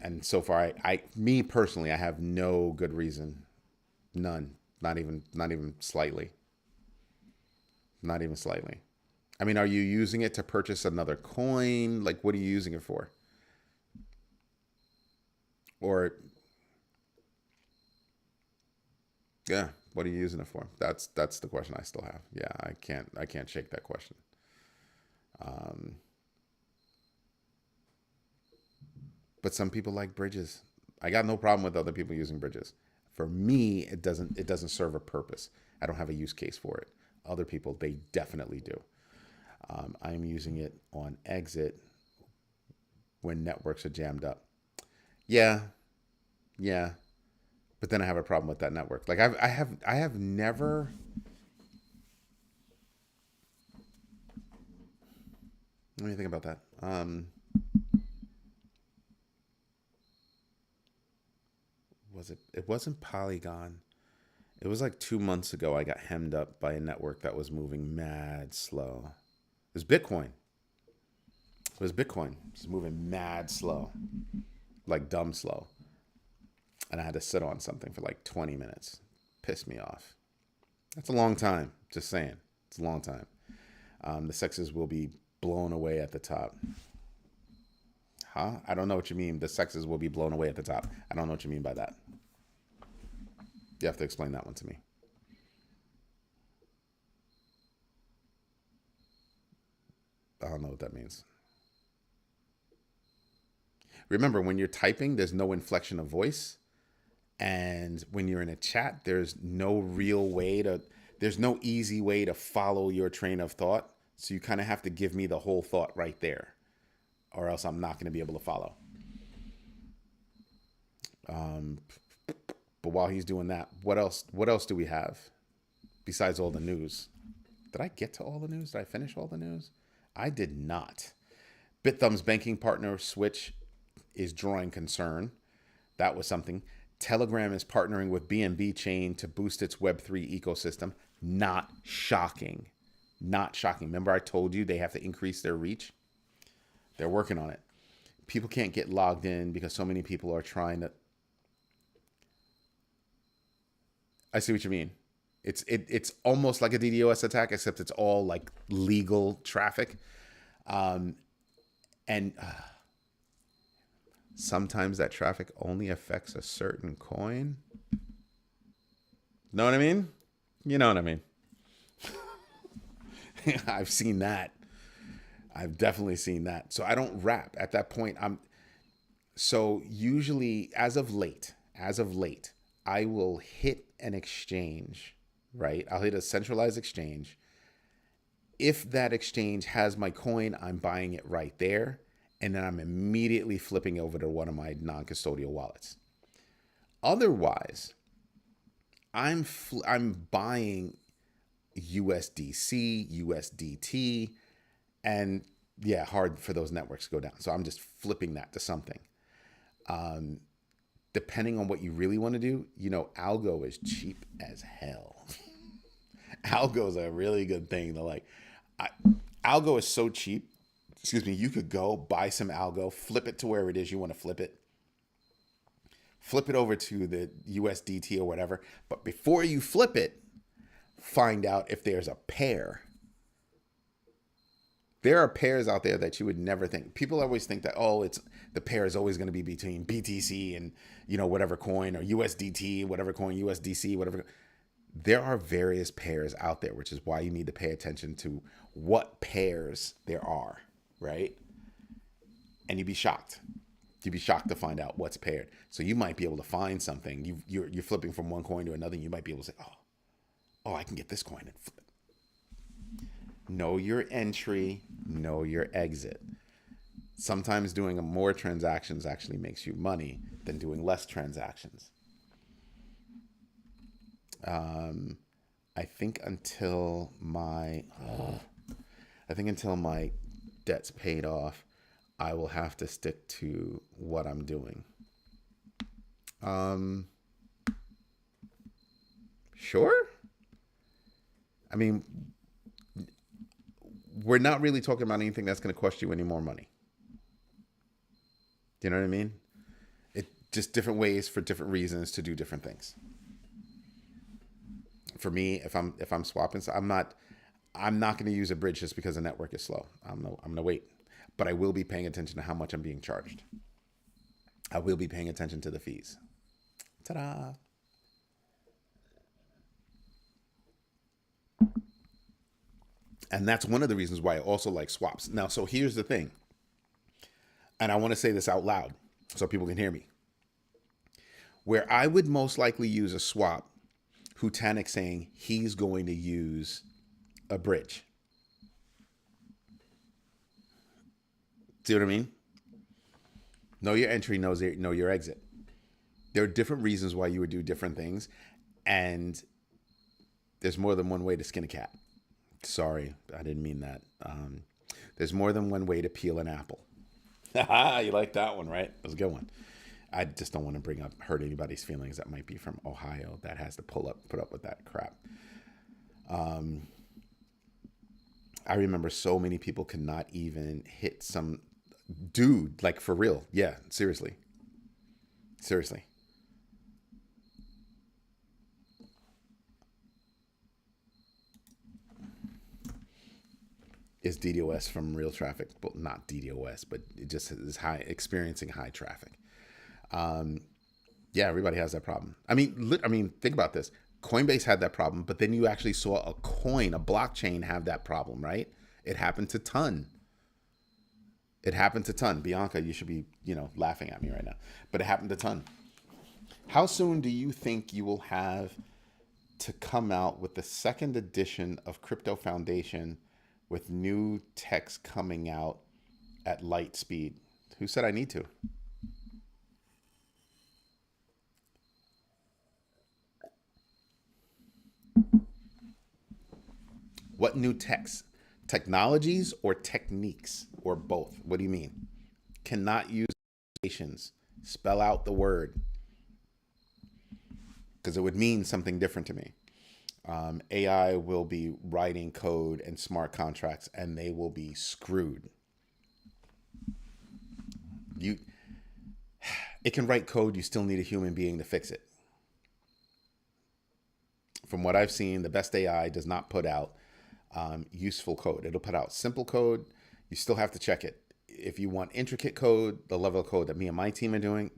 And so far, me personally, I have no good reason. None. Not even slightly. Not even slightly. I mean, are you using it to purchase another coin? Like, what are you using it for? Or, yeah, what are you using it for? That's the question I still have. Yeah, I can't shake that question. But some people like bridges. I got no problem with other people using bridges. For me, it doesn't serve a purpose. I don't have a use case for it. Other people, they definitely do. I'm using it on exit when networks are jammed up. Yeah. But then I have a problem with that network. Like I have never. Let me think about that. It wasn't Polygon. It was like 2 months ago. I got hemmed up by a network that was moving mad slow. It was Bitcoin. It was moving mad slow, like dumb slow. And I had to sit on something for like 20 minutes. Pissed me off. That's a long time. Just saying. It's a long time. The sexes will be blown away at the top. Huh? I don't know what you mean. The sexes will be blown away at the top. I don't know what you mean by that. You have to explain that one to me. I don't know what that means. Remember, when you're typing, there's no inflection of voice. And when you're in a chat, there's no easy way to follow your train of thought. So you kind of have to give me the whole thought right there, or else I'm not going to be able to follow. But while he's doing that, what else do we have besides all the news? Did I get to all the news? Did I finish all the news? I did not. BitThumb's banking partner switch is drawing concern. That was something. Telegram is partnering with GMB chain to boost its Web3 ecosystem. Not shocking. Not shocking. Remember I told you they have to increase their reach? They're working on it. People can't get logged in because so many people are trying to... I see what you mean. It's almost like a DDoS attack, except it's all like legal traffic. And sometimes that traffic only affects a certain coin. Know what I mean? You know what I mean. I've seen that. I've definitely seen that. So I don't wrap at that point. So usually as of late, I will hit an exchange, right? I'll hit a centralized exchange. If that exchange has my coin, I'm buying it right there. And then I'm immediately flipping over to one of my non-custodial wallets. Otherwise, I'm buying USDC, USDT, and yeah, hard for those networks to go down. So I'm just flipping that to something. Depending on what you really want to do, algo is cheap as hell. Algo is a really good thing to like. Algo is so cheap. Excuse me. You could go buy some algo, flip it to where it is you want to flip it. Flip it over to the USDT or whatever. But before you flip it, find out if there's a pair. There are pairs out there that you would never think. People always think that, oh, it's the pair is always going to be between BTC and, whatever coin, or USDT, whatever coin, USDC, whatever. There are various pairs out there, which is why you need to pay attention to what pairs there are, right? And you'd be shocked. You'd be shocked to find out what's paired. So you might be able to find something. You're flipping from one coin to another. And you might be able to say, oh, I can get this coin and flip it. Know your entry, know your exit. Sometimes doing more transactions actually makes you money than doing less transactions. I think until my debt's paid off, I will have to stick to what I'm doing. Sure. I mean, we're not really talking about anything that's going to cost you any more money. Do you know what I mean? It's just different ways for different reasons to do different things. For me, if I'm swapping, so I'm not going to use a bridge just because the network is slow. I'm going to wait, but I will be paying attention to how much I'm being charged. I will be paying attention to the fees. Ta-da! And that's one of the reasons why I also like swaps. Now, so here's the thing, and I want to say this out loud so people can hear me. Where I would most likely use a swap, Hutanik saying he's going to use a bridge. See what I mean? Know your entry, know your exit. There are different reasons why you would do different things, and there's more than one way to skin a cat. Sorry, I didn't mean that. There's more than one way to peel an apple. You like that one, right? That was a good one. I just don't want to hurt anybody's feelings that might be from Ohio that has to put up with that crap. I remember so many people could not even hit some dude, like for real. Yeah, seriously. Is DDoS from real traffic? Well, not DDoS, but it just is experiencing high traffic. Yeah, everybody has that problem. I mean, think about this. Coinbase had that problem, but then you actually saw a blockchain have that problem, right? It happened to Ton. Bianca, you should be, laughing at me right now. But it happened to Ton. How soon do you think you will have to come out with the second edition of Crypto Foundation with new text coming out at light speed? Who said I need to? What new techs? Technologies or techniques or both? What do you mean? Cannot use patience. Spell out the word, because it would mean something different to me. AI will be writing code and smart contracts, and they will be screwed. It can write code. You still need a human being to fix it. From what I've seen, the best AI does not put out useful code. It'll put out simple code. You still have to check it. If you want intricate code, the level of code that me and my team are doing,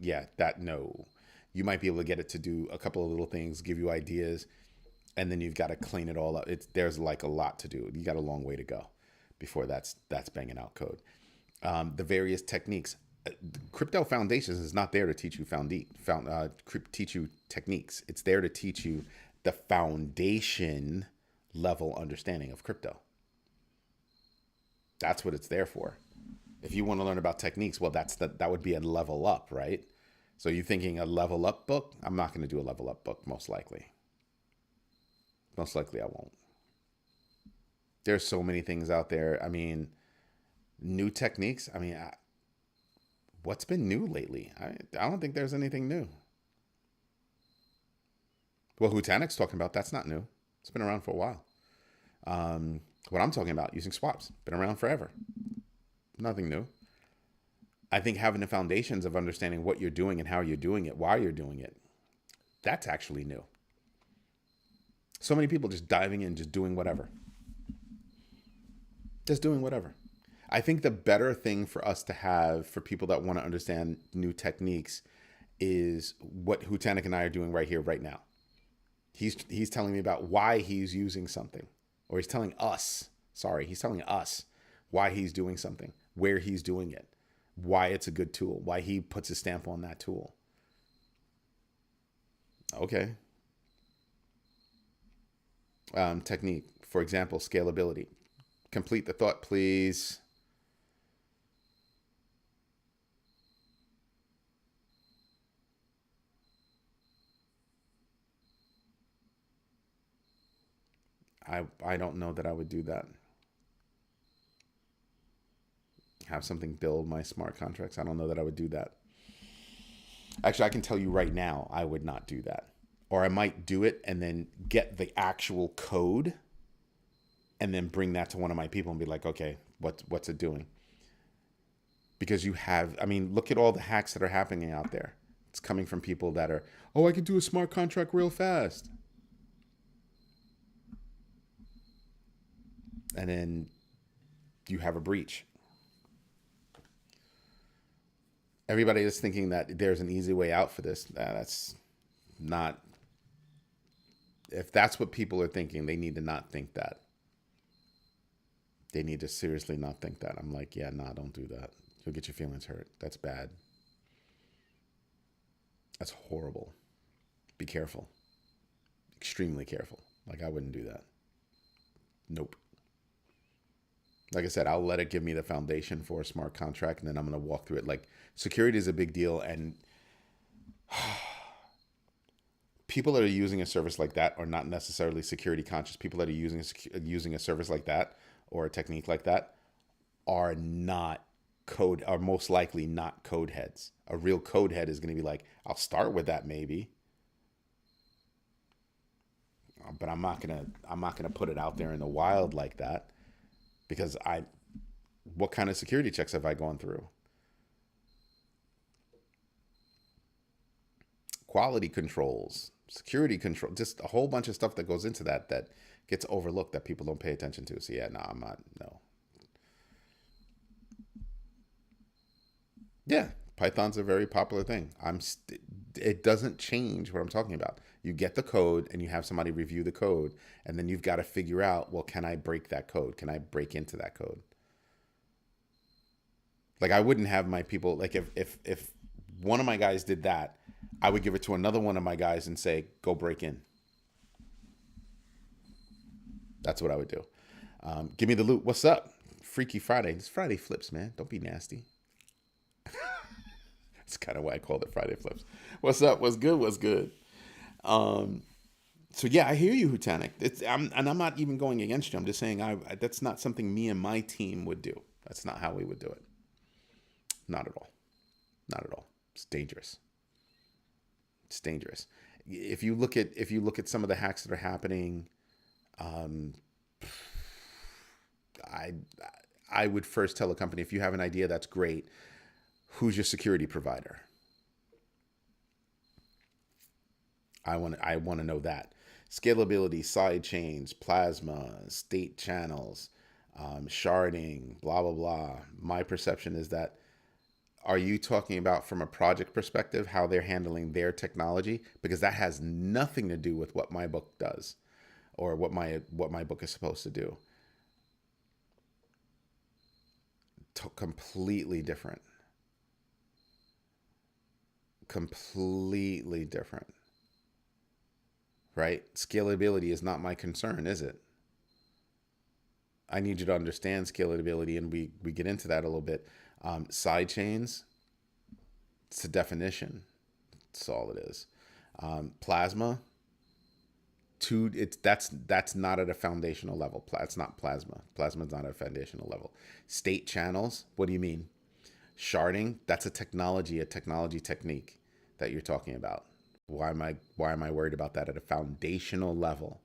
no. You might be able to get it to do a couple of little things, give you ideas, and then you've got to clean it all up. There's like a lot to do. You got a long way to go before that's banging out code. The various techniques. Crypto Foundations is not there to teach you teach you techniques. It's there to teach you the foundation level understanding of crypto. That's what it's there for. If you want to learn about techniques, well, that would be a level up, right? So you thinking a level up book? I'm not going to do a level up book, most likely. Most likely I won't. There's so many things out there. I mean, new techniques. I mean, what's been new lately? I don't think there's anything new. Well, Hutanik's talking about, that's not new. It's been around for a while. What I'm talking about, using swaps, been around forever. Nothing new. I think having the foundations of understanding what you're doing and how you're doing it, why you're doing it, that's actually new. So many people just diving in, just doing whatever. Just doing whatever. I think the better thing for us to have for people that want to understand new techniques is what Hutanik and I are doing right here, right now. He's telling me about why he's using something, or he's telling us. Sorry, he's telling us why he's doing something, where he's doing it, why it's a good tool, why he puts a stamp on that tool. Okay. Technique, for example, scalability. Complete the thought, please. I don't know that I would do that. Have something build my smart contracts. I don't know that I would do that. Actually, I can tell you right now, I would not do that. Or I might do it and then get the actual code and then bring that to one of my people and be like, okay, what's it doing? Because you have, I mean, look at all the hacks that are happening out there. It's coming from people that are, oh, I can do a smart contract real fast. And then you have a breach. Everybody is thinking that there's an easy way out for this. That's not. If that's what people are thinking, they need to not think that. They need to seriously not think that. I'm like, yeah, nah, don't do that. You'll get your feelings hurt. That's bad. That's horrible. Be careful. Extremely careful. Like, I wouldn't do that. Nope. Like I said, I'll let it give me the foundation for a smart contract, and then I'm going to walk through it. Like, security is a big deal, and people that are using a service like that are not necessarily security conscious. People that are using a service like that or a technique like that are most likely not code heads. A real code head is going to be like, I'll start with that maybe, but I'm not gonna put it out there in the wild like that. Because what kind of security checks have I gone through? Quality controls, security control, just a whole bunch of stuff that goes into that gets overlooked that people don't pay attention to. So yeah, no, I'm not, no. Yeah, Python's a very popular thing. It doesn't change what I'm talking about. You get the code and you have somebody review the code, and then you've got to figure out, well, can I break that code? Can I break into that code? Like, I wouldn't have my people, like, if one of my guys did that, I would give it to another one of my guys and say, go break in. That's what I would do. Give me the loot. What's up? Freaky Friday. It's Friday Flips, man. Don't be nasty. That's kind of why I called it Friday Flips. What's up? What's good? What's good? So yeah, I hear you, Hutanik. I'm not even going against you. I'm just saying that's not something me and my team would do. That's not how we would do it. Not at all. Not at all. It's dangerous. It's dangerous. If you look at some of the hacks that are happening, I would first tell a company, if you have an idea, that's great. Who's your security provider? I want to know that. Scalability, side chains, plasma, state channels, sharding, blah, blah, blah. My perception is that, are you talking about from a project perspective, how they're handling their technology? Because that has nothing to do with what my book does or what my book is supposed to do. Completely different. Completely different. Right? Scalability is not my concern, is it? I need you to understand scalability, and we get into that a little bit. Side chains, it's a definition. That's all it is. Plasma, that's not at a foundational level. It's not plasma. Plasma is not at a foundational level. State channels, what do you mean? Sharding, that's a technology technique that you're talking about. Why am I worried about that at a foundational level?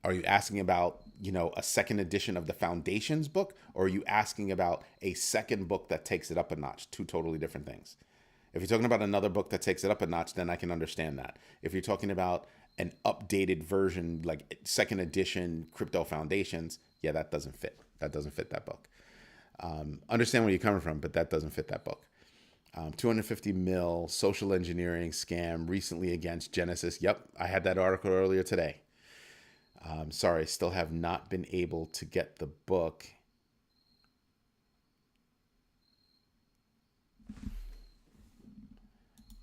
Are you asking about, a second edition of the Foundations book, or are you asking about a second book that takes it up a notch? Two totally different things. If you're talking about another book that takes it up a notch, then I can understand that. If you're talking about an updated version, like second edition Crypto Foundations, yeah, that doesn't fit. That doesn't fit that book. Understand where you're coming from, but that doesn't fit that book. 250 mil social engineering scam recently against Genesis. Yep, I had that article earlier today. Sorry, still have not been able to get the book.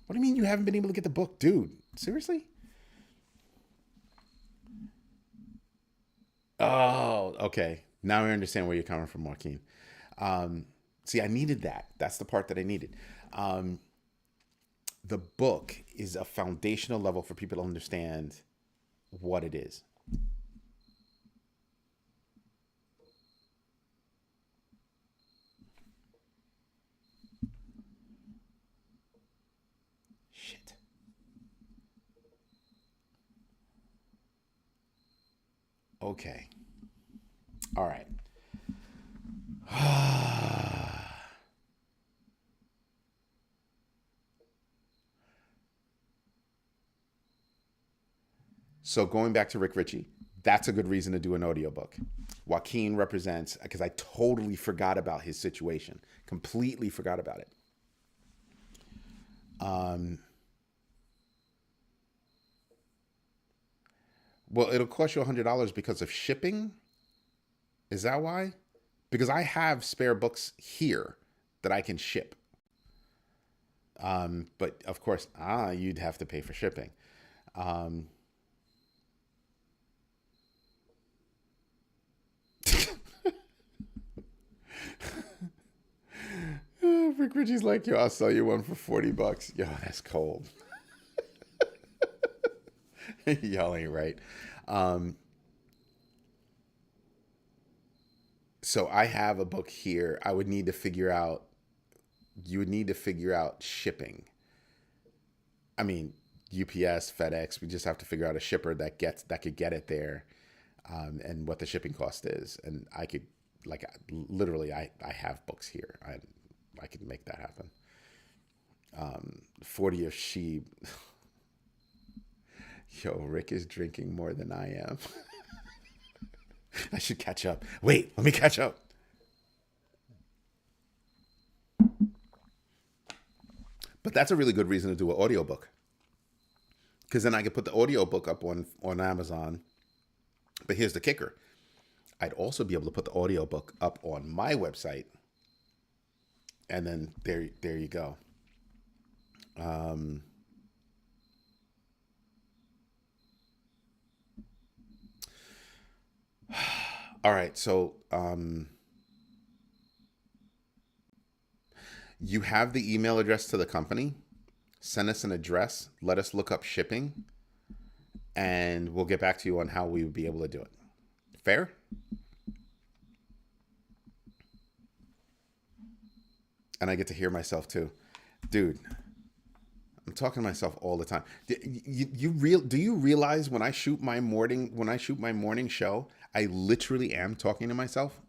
What do you mean you haven't been able to get the book, dude? Seriously? Oh, okay. Now I understand where you're coming from, Joaquin. See, I needed that. That's the part that I needed. Um, the book is a foundational level for people to understand what it is. Shit. Okay. All right. So going back to Rick Ritchie, that's a good reason to do an audiobook. Joaquin represents, because I totally forgot about his situation, completely forgot about it. Um, well, it'll cost you $100 because of shipping. Is that why? Because I have spare books here that I can ship. But of course, you'd have to pay for shipping. Um, Rick Ritchie's like, yo, I'll sell you one for $40. Yo, that's cold. Y'all ain't right. Um, so I have a book here. I would need to figure out. You would need to figure out shipping. I mean, UPS, FedEx. We just have to figure out a shipper that could get it there, and what the shipping cost is. And I could, like, literally, I have books here. I could make that happen. 40 of sheep. Yo, Rick is drinking more than I am. I should catch up. Wait, let me catch up. But that's a really good reason to do an audiobook. Because then I could put the audiobook up on Amazon. But here's the kicker. I'd also be able to put the audiobook up on my website. And then there you go. Um, all right, so you have the email address to the company. Send us an address. Let us look up shipping, and we'll get back to you on how we would be able to do it. Fair? And I get to hear myself too, dude. I'm talking to myself all the time. Do you realize when I shoot my morning show, I literally am talking to myself?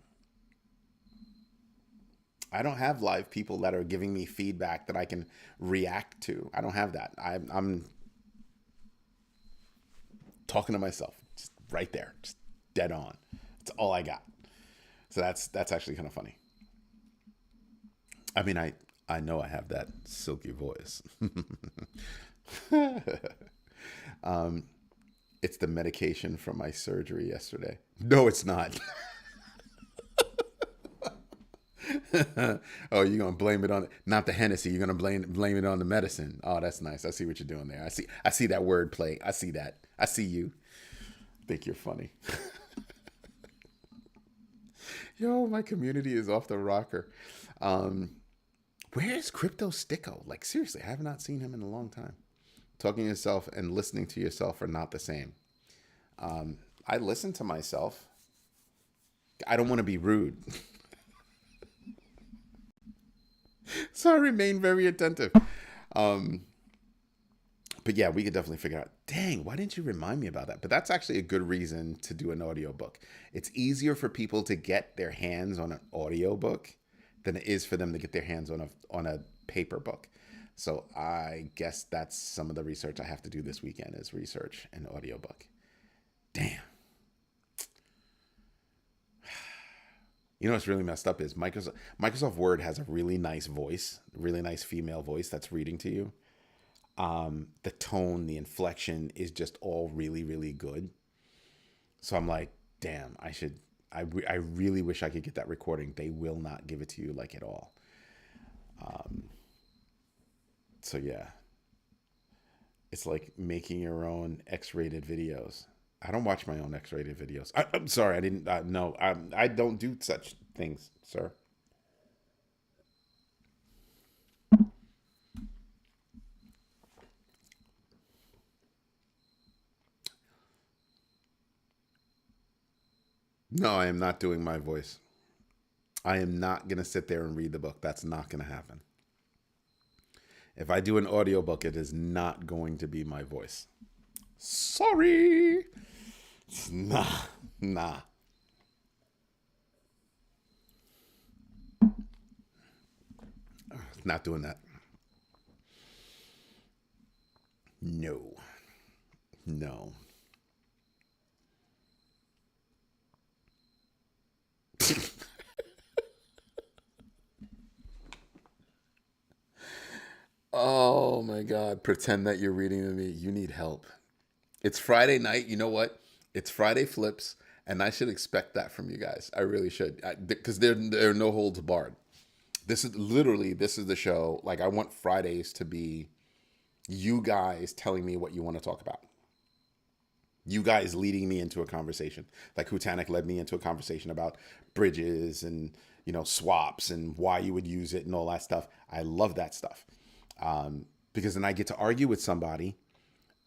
I don't have live people that are giving me feedback that I can react to. I don't have that. I'm talking to myself, just right there, just dead on. That's all I got. So that's actually kind of funny. I mean, I know I have that silky voice. um, it's the medication from my surgery yesterday. No, it's not. Oh, you're gonna blame it on not the Hennessy. You're gonna blame it on the medicine. Oh, that's nice. I see what you're doing there. I see that word play. I see that. I see you. Think you're funny. Yo, my community is off the rocker. Um, where's Crypto Sticko? Like, seriously, I have not seen him in a long time. Talking to yourself and listening to yourself are not the same. I listen to myself. I don't want to be rude. So I remain very attentive. Um, but yeah, we could definitely figure out, dang, why didn't you remind me about that? But that's actually a good reason to do an audiobook. It's easier for people to get their hands on an audiobook than it is for them to get their hands on a paper book. So I guess that's some of the research I have to do this weekend is research an audiobook. Damn. You know what's really messed up is Microsoft Word has a really nice voice, really nice female voice that's reading to you. The tone, the inflection is just all really, really good. So I'm like, damn, I really wish I could get that recording. They will not give it to you like at all. So yeah, it's like making your own X-rated videos. I don't watch my own X-rated videos. I'm sorry, I didn't. No, I don't do such things, sir. No, I am not doing my voice. I am not gonna sit there and read the book. That's not gonna happen. If I do an audiobook, it is not going to be my voice. Sorry. Nah, nah. Not doing that. No. No. Oh my God. Pretend that you're reading to me. You need help. It's Friday night. You know what? It's Friday flips, and I should expect that from you guys. I really should. Because there are no holds barred. This is the show. Like, I want Fridays to be you guys telling me what you want to talk about. You guys leading me into a conversation. Like Hutanik led me into a conversation about bridges and, swaps and why you would use it and all that stuff. I love that stuff. Because then I get to argue with somebody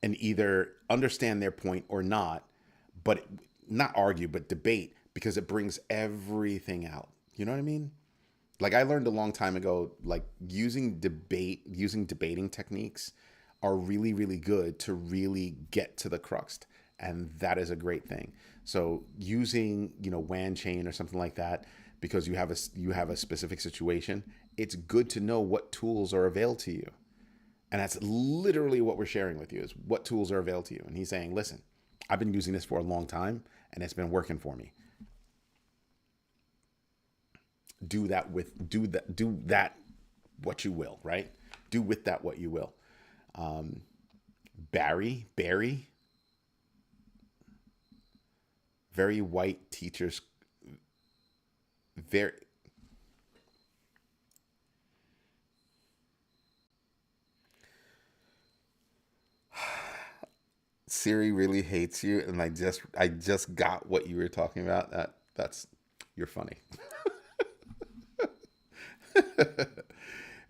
and either understand their point or not, but not argue, but debate, because it brings everything out. You know what I mean? Like, I learned a long time ago, like, using debating techniques are really, really good to really get to the crux. And that is a great thing. So using, WAN chain or something like that, because you have a specific situation, it's good to know what tools are available to you. And that's literally what we're sharing with you, is what tools are available to you. And he's saying, listen, I've been using this for a long time and it's been working for me. Do that what you will, right? Do with that what you will. Um, Barry, very white teachers, very. Siri really hates you, and I just got what you were talking about. That's You're funny.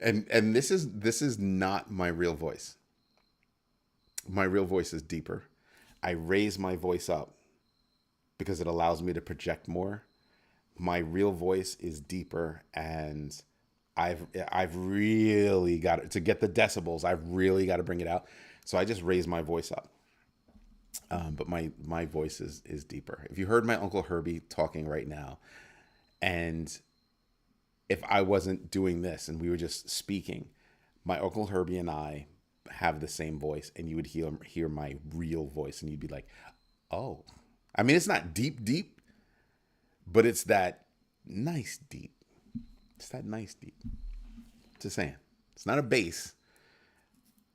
And this is not my real voice. My real voice is deeper. I raise my voice up because it allows me to project more. My real voice is deeper, and I've really got to get the decibels. I've really got to bring it out. So I just raise my voice up. But my voice is deeper. If you heard my Uncle Herbie talking right now, and if I wasn't doing this and we were just speaking, my Uncle Herbie and I have the same voice, and you would hear my real voice, and you'd be like, "Oh." I mean, it's not deep, deep, but it's that nice deep. It's that nice deep. Just saying, it's not a bass.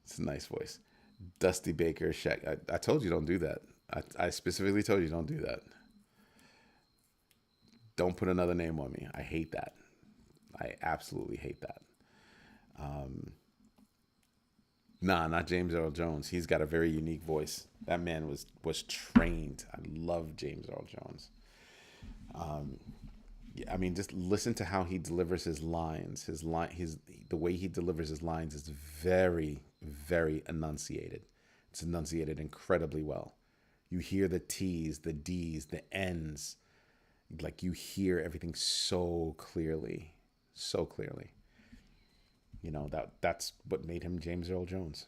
It's a nice voice. Dusty Baker, Shaq. I told you don't do that. I specifically told you don't do that. Don't put another name on me. I hate that. I absolutely hate that. Nah, not James Earl Jones. He's got a very unique voice. That man was trained. I love James Earl Jones. Yeah, I mean, just listen to how he delivers his lines. The way he delivers his lines is very, very enunciated. It's enunciated incredibly well. You hear the T's, the D's, the N's. Like, you hear everything so clearly, so clearly. That's what made him James Earl Jones.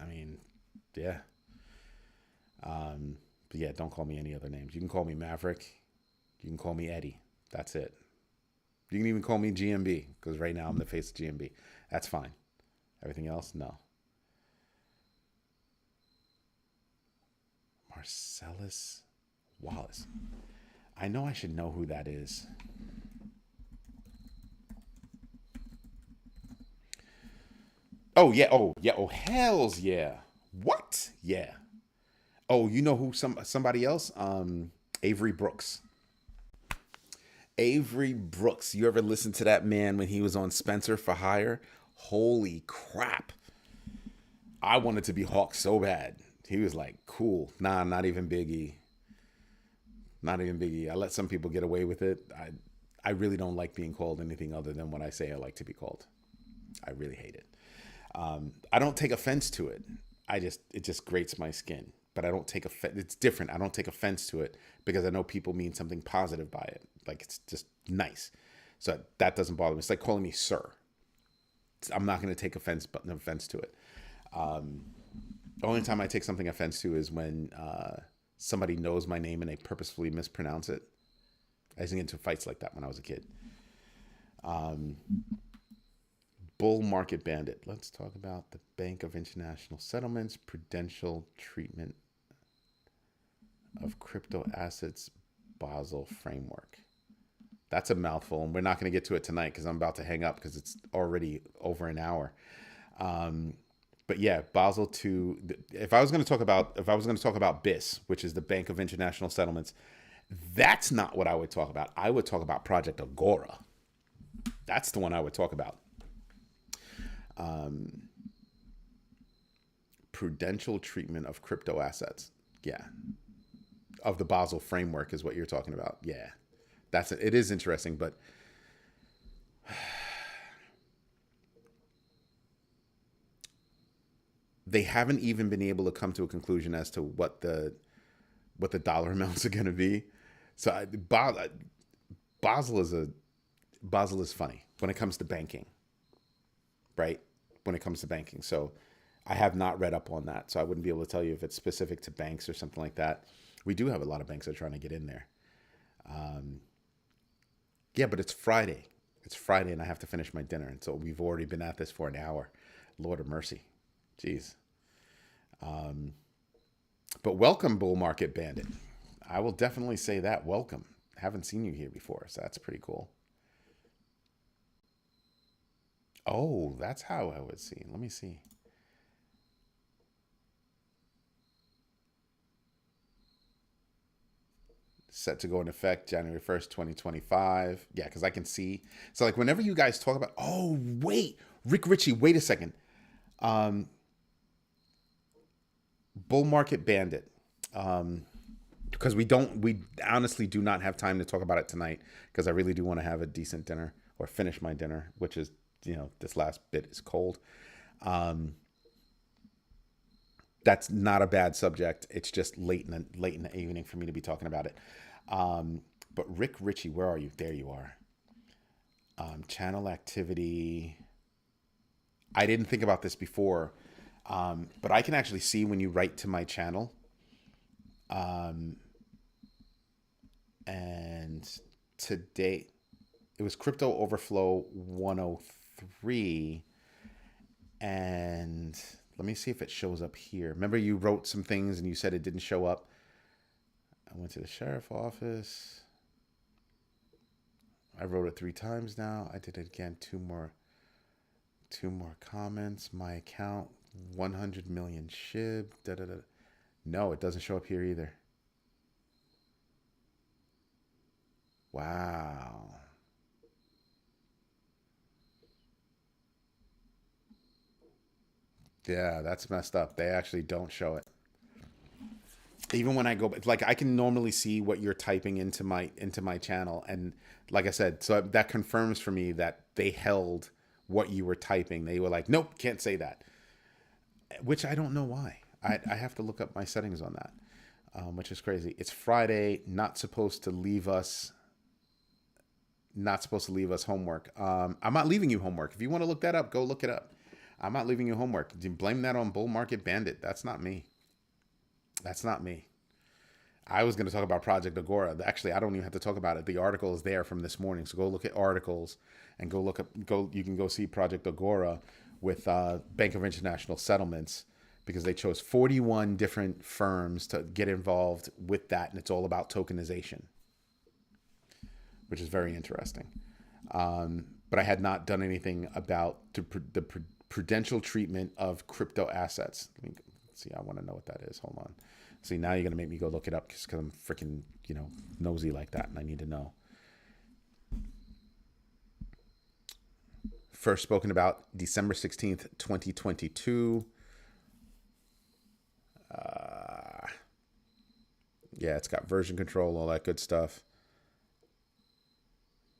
I mean, yeah. But yeah, don't call me any other names. You can call me Maverick. You can call me Eddie. That's it. You can even call me GMB, because right now I'm the face of GMB. That's fine. Everything else, no. Marcellus Wallace. I know I should know who that is. Oh yeah. Oh yeah. Oh hells yeah. What? Yeah. Oh, you know who? Somebody else? Avery Brooks. Avery Brooks. You ever listen to that man when he was on Spencer for Hire? Holy crap! I wanted to be Hawk so bad. He was like, cool. Nah, not even Biggie. Not even Biggie. I let some people get away with it. I really don't like being called anything other than what I say I like to be called. I really hate it. I don't take offense to it. It just grates my skin. But I don't take offense. It's different. I don't take offense to it because I know people mean something positive by it. Like it's just nice. So that doesn't bother me. It's like calling me sir. I'm not going to take offense to it. The only time I take something offense to is when somebody knows my name and they purposefully mispronounce it. I used to get into fights like that when I was a kid. Bull market bandit. Let's talk about the Bank of International Settlements, prudential treatment of crypto assets, Basel framework. That's a mouthful, and we're not going to get to it tonight because I'm about to hang up because it's already over an hour. But yeah, Basel II. If I was going to talk about BIS, which is the Bank of International Settlements, that's not what I would talk about. I would talk about Project Agora. That's the one I would talk about. Prudential treatment of crypto assets. Yeah. Of the Basel framework is what you're talking about. Yeah. That's it. It is interesting, but they haven't even been able to come to a conclusion as to what the dollar amounts are going to be. So Basel is funny when it comes to banking, right? When it comes to banking. So I have not read up on that. So I wouldn't be able to tell you if it's specific to banks or something like that. We do have a lot of banks that are trying to get in there. Yeah, but it's Friday. It's Friday and I have to finish my dinner. And so we've already been at this for an hour. Lord of mercy. Jeez. But welcome, Bull Market Bandit. I will definitely say that. Welcome. Haven't seen you here before, so that's pretty cool. Oh, that's how I would see. Let me see. Set to go in effect January 1st, 2025. Yeah, because I can see. So, like, whenever you guys talk about, oh, wait, Rick Ritchie, wait a second. Bull Market Bandit. Because we honestly do not have time to talk about it tonight because I really do want to have a decent dinner or finish my dinner, which is, this last bit is cold. That's not a bad subject. It's just late in the evening for me to be talking about it. But Rick Ritchie, where are you? There you are. Channel activity. I didn't think about this before, but I can actually see when you write to my channel. And today it was Crypto Overflow 103. And let me see if it shows up here. Remember you wrote some things and you said it didn't show up. I went to the sheriff office. I wrote it 3 times now. I did it again. Two more comments. My account, 100 million SHIB. Da, da, da. No, it doesn't show up here either. Wow. Yeah, that's messed up. They actually don't show it. Even when I go, like, I can normally see what you're typing into my channel, and like I said, so that confirms for me that they held what you were typing. They were like, nope, can't say that, which I don't know why. I have to look up my settings on that, which is crazy. It's Friday, not supposed to leave us homework. I'm not leaving you homework. If you want to look that up, go look it up. I'm not leaving you homework. Blame that on Bull Market Bandit. That's not me. That's not me. I was going to talk about Project Agora. Actually, I don't even have to talk about it. The article is there from this morning. So go look at articles and you can go see Project Agora with Bank of International Settlements, because they chose 41 different firms to get involved with that. And it's all about tokenization. which is very interesting. But I had not done anything about the prudential treatment of crypto assets. Let me see. I want to know what that is. Hold on. See, now you're going to make me go look it up because I'm freaking, nosy like that, and I need to know. First spoken about December 16th, 2022. Yeah, it's got version control, all that good stuff.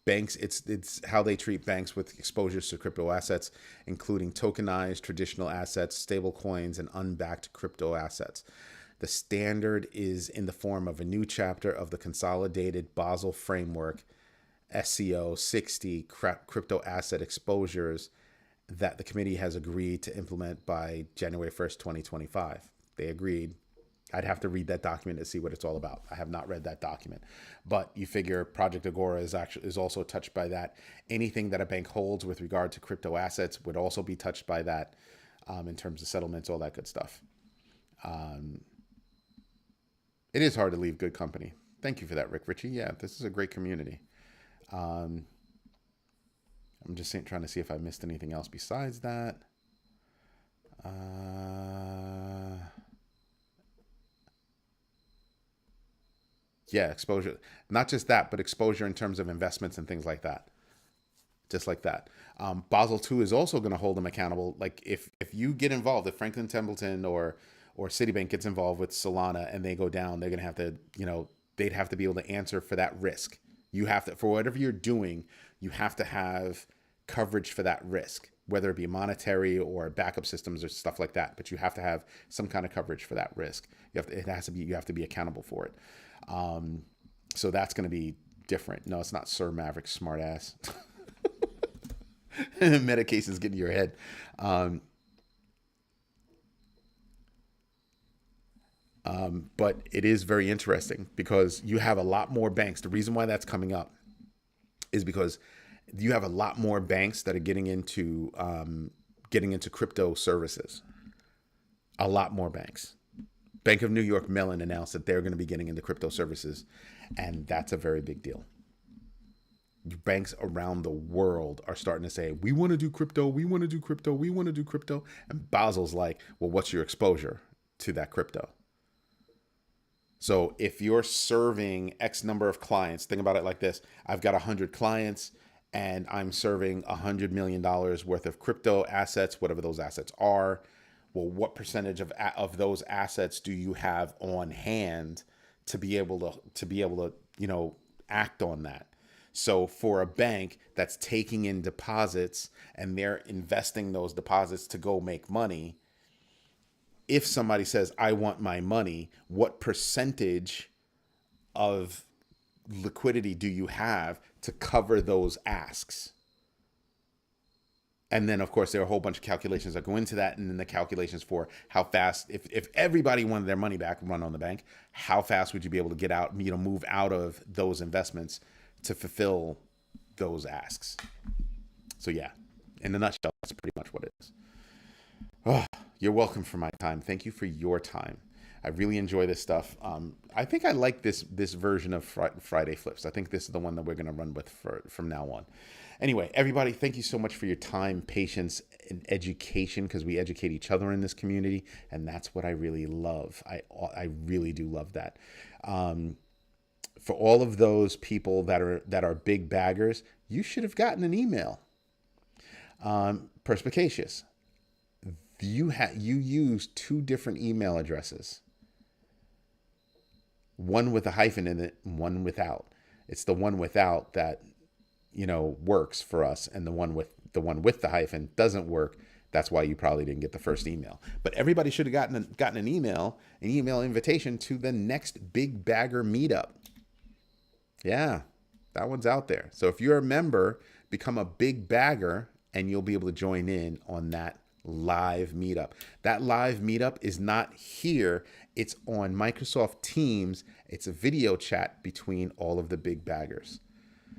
Banks, it's how they treat banks with exposures to crypto assets, including tokenized traditional assets, stable coins, and unbacked crypto assets. The standard is in the form of a new chapter of the Consolidated Basel Framework, SCO60, crypto asset exposures, that the committee has agreed to implement by January 1st, 2025. They agreed. I'd have to read that document to see what it's all about. I have not read that document, but you figure Project Agora is also touched by that. Anything that a bank holds with regard to crypto assets would also be touched by that, in terms of settlements, all that good stuff. It is hard to leave good company. Thank you for that, Rick Ritchie. Yeah, this is a great community. I'm just trying to see if I missed anything else besides that. Yeah, exposure. Not just that, but exposure in terms of investments and things like that. Just like that. Basel II is also going to hold them accountable. Like if you get involved, if Franklin Templeton or Citibank gets involved with Solana and they go down, they're going to have to, they'd have to be able to answer for that risk. You have to, for whatever you're doing, you have to have coverage for that risk, whether it be monetary or backup systems or stuff like that. But you have to have some kind of coverage for that risk. You have to be accountable for it. So that's going to be different. No, it's not Sir Maverick smartass. Medication's getting to your head. But it is very interesting because you have a lot more banks. The reason why that's coming up is because you have a lot more banks that are getting into crypto services. A lot more banks. Bank of New York Mellon announced that they're going to be getting into crypto services, and that's a very big deal. Banks around the world are starting to say, we want to do crypto, we want to do crypto, we want to do crypto. And Basel's like, well, what's your exposure to that crypto? So if you're serving X number of clients, think about it like this. I've got 100 clients and I'm serving $100 million worth of crypto assets, whatever those assets are. Well, what percentage of those assets do you have on hand to be able to act on that? So for a bank that's taking in deposits and they're investing those deposits to go make money, if somebody says, I want my money, what percentage of liquidity do you have to cover those asks? And then, of course, there are a whole bunch of calculations that go into that. And then the calculations for how fast, if everybody wanted their money back run on the bank, how fast would you be able to get out, move out of those investments to fulfill those asks? So, yeah, in a nutshell, that's pretty much what it is. Oh, you're welcome for my time. Thank you for your time. I really enjoy this stuff. I think I like this version of Friday Flips. I think this is the one that we're going to run with from now on. Anyway, everybody, thank you so much for your time, patience, and education, because we educate each other in this community, and that's what I really love. I really do love that. For all of those people that are big baggers, you should have gotten an email. Perspicacious. You use two different email addresses. One with a hyphen in it, one without. It's the one without that works for us, and the one with the hyphen doesn't work. That's why you probably didn't get the first email. But everybody should have gotten an email invitation to the next Big Bagger meetup. Yeah, that one's out there. So if you're a member, become a Big Bagger, and you'll be able to join in on that live meetup. That live meetup is not here. It's on Microsoft Teams. It's a video chat between all of the big baggers.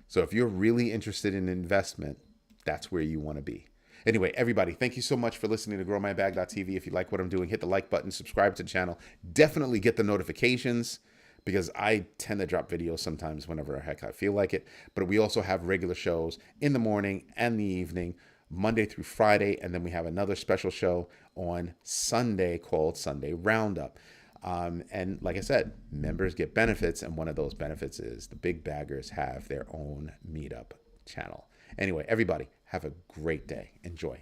So if you're really interested in investment, that's where you want to be. Anyway, everybody, thank you so much for listening to GrowMyBag.tv. If you like what I'm doing, hit the like button, subscribe to the channel. Definitely get the notifications, because I tend to drop videos sometimes whenever the heck I feel like it. But we also have regular shows in the morning and the evening, Monday through Friday, and then we have another special show on Sunday called Sunday Roundup. And like I said, members get benefits, and one of those benefits is the big baggers have their own meetup channel. Anyway, everybody, have a great day. Enjoy.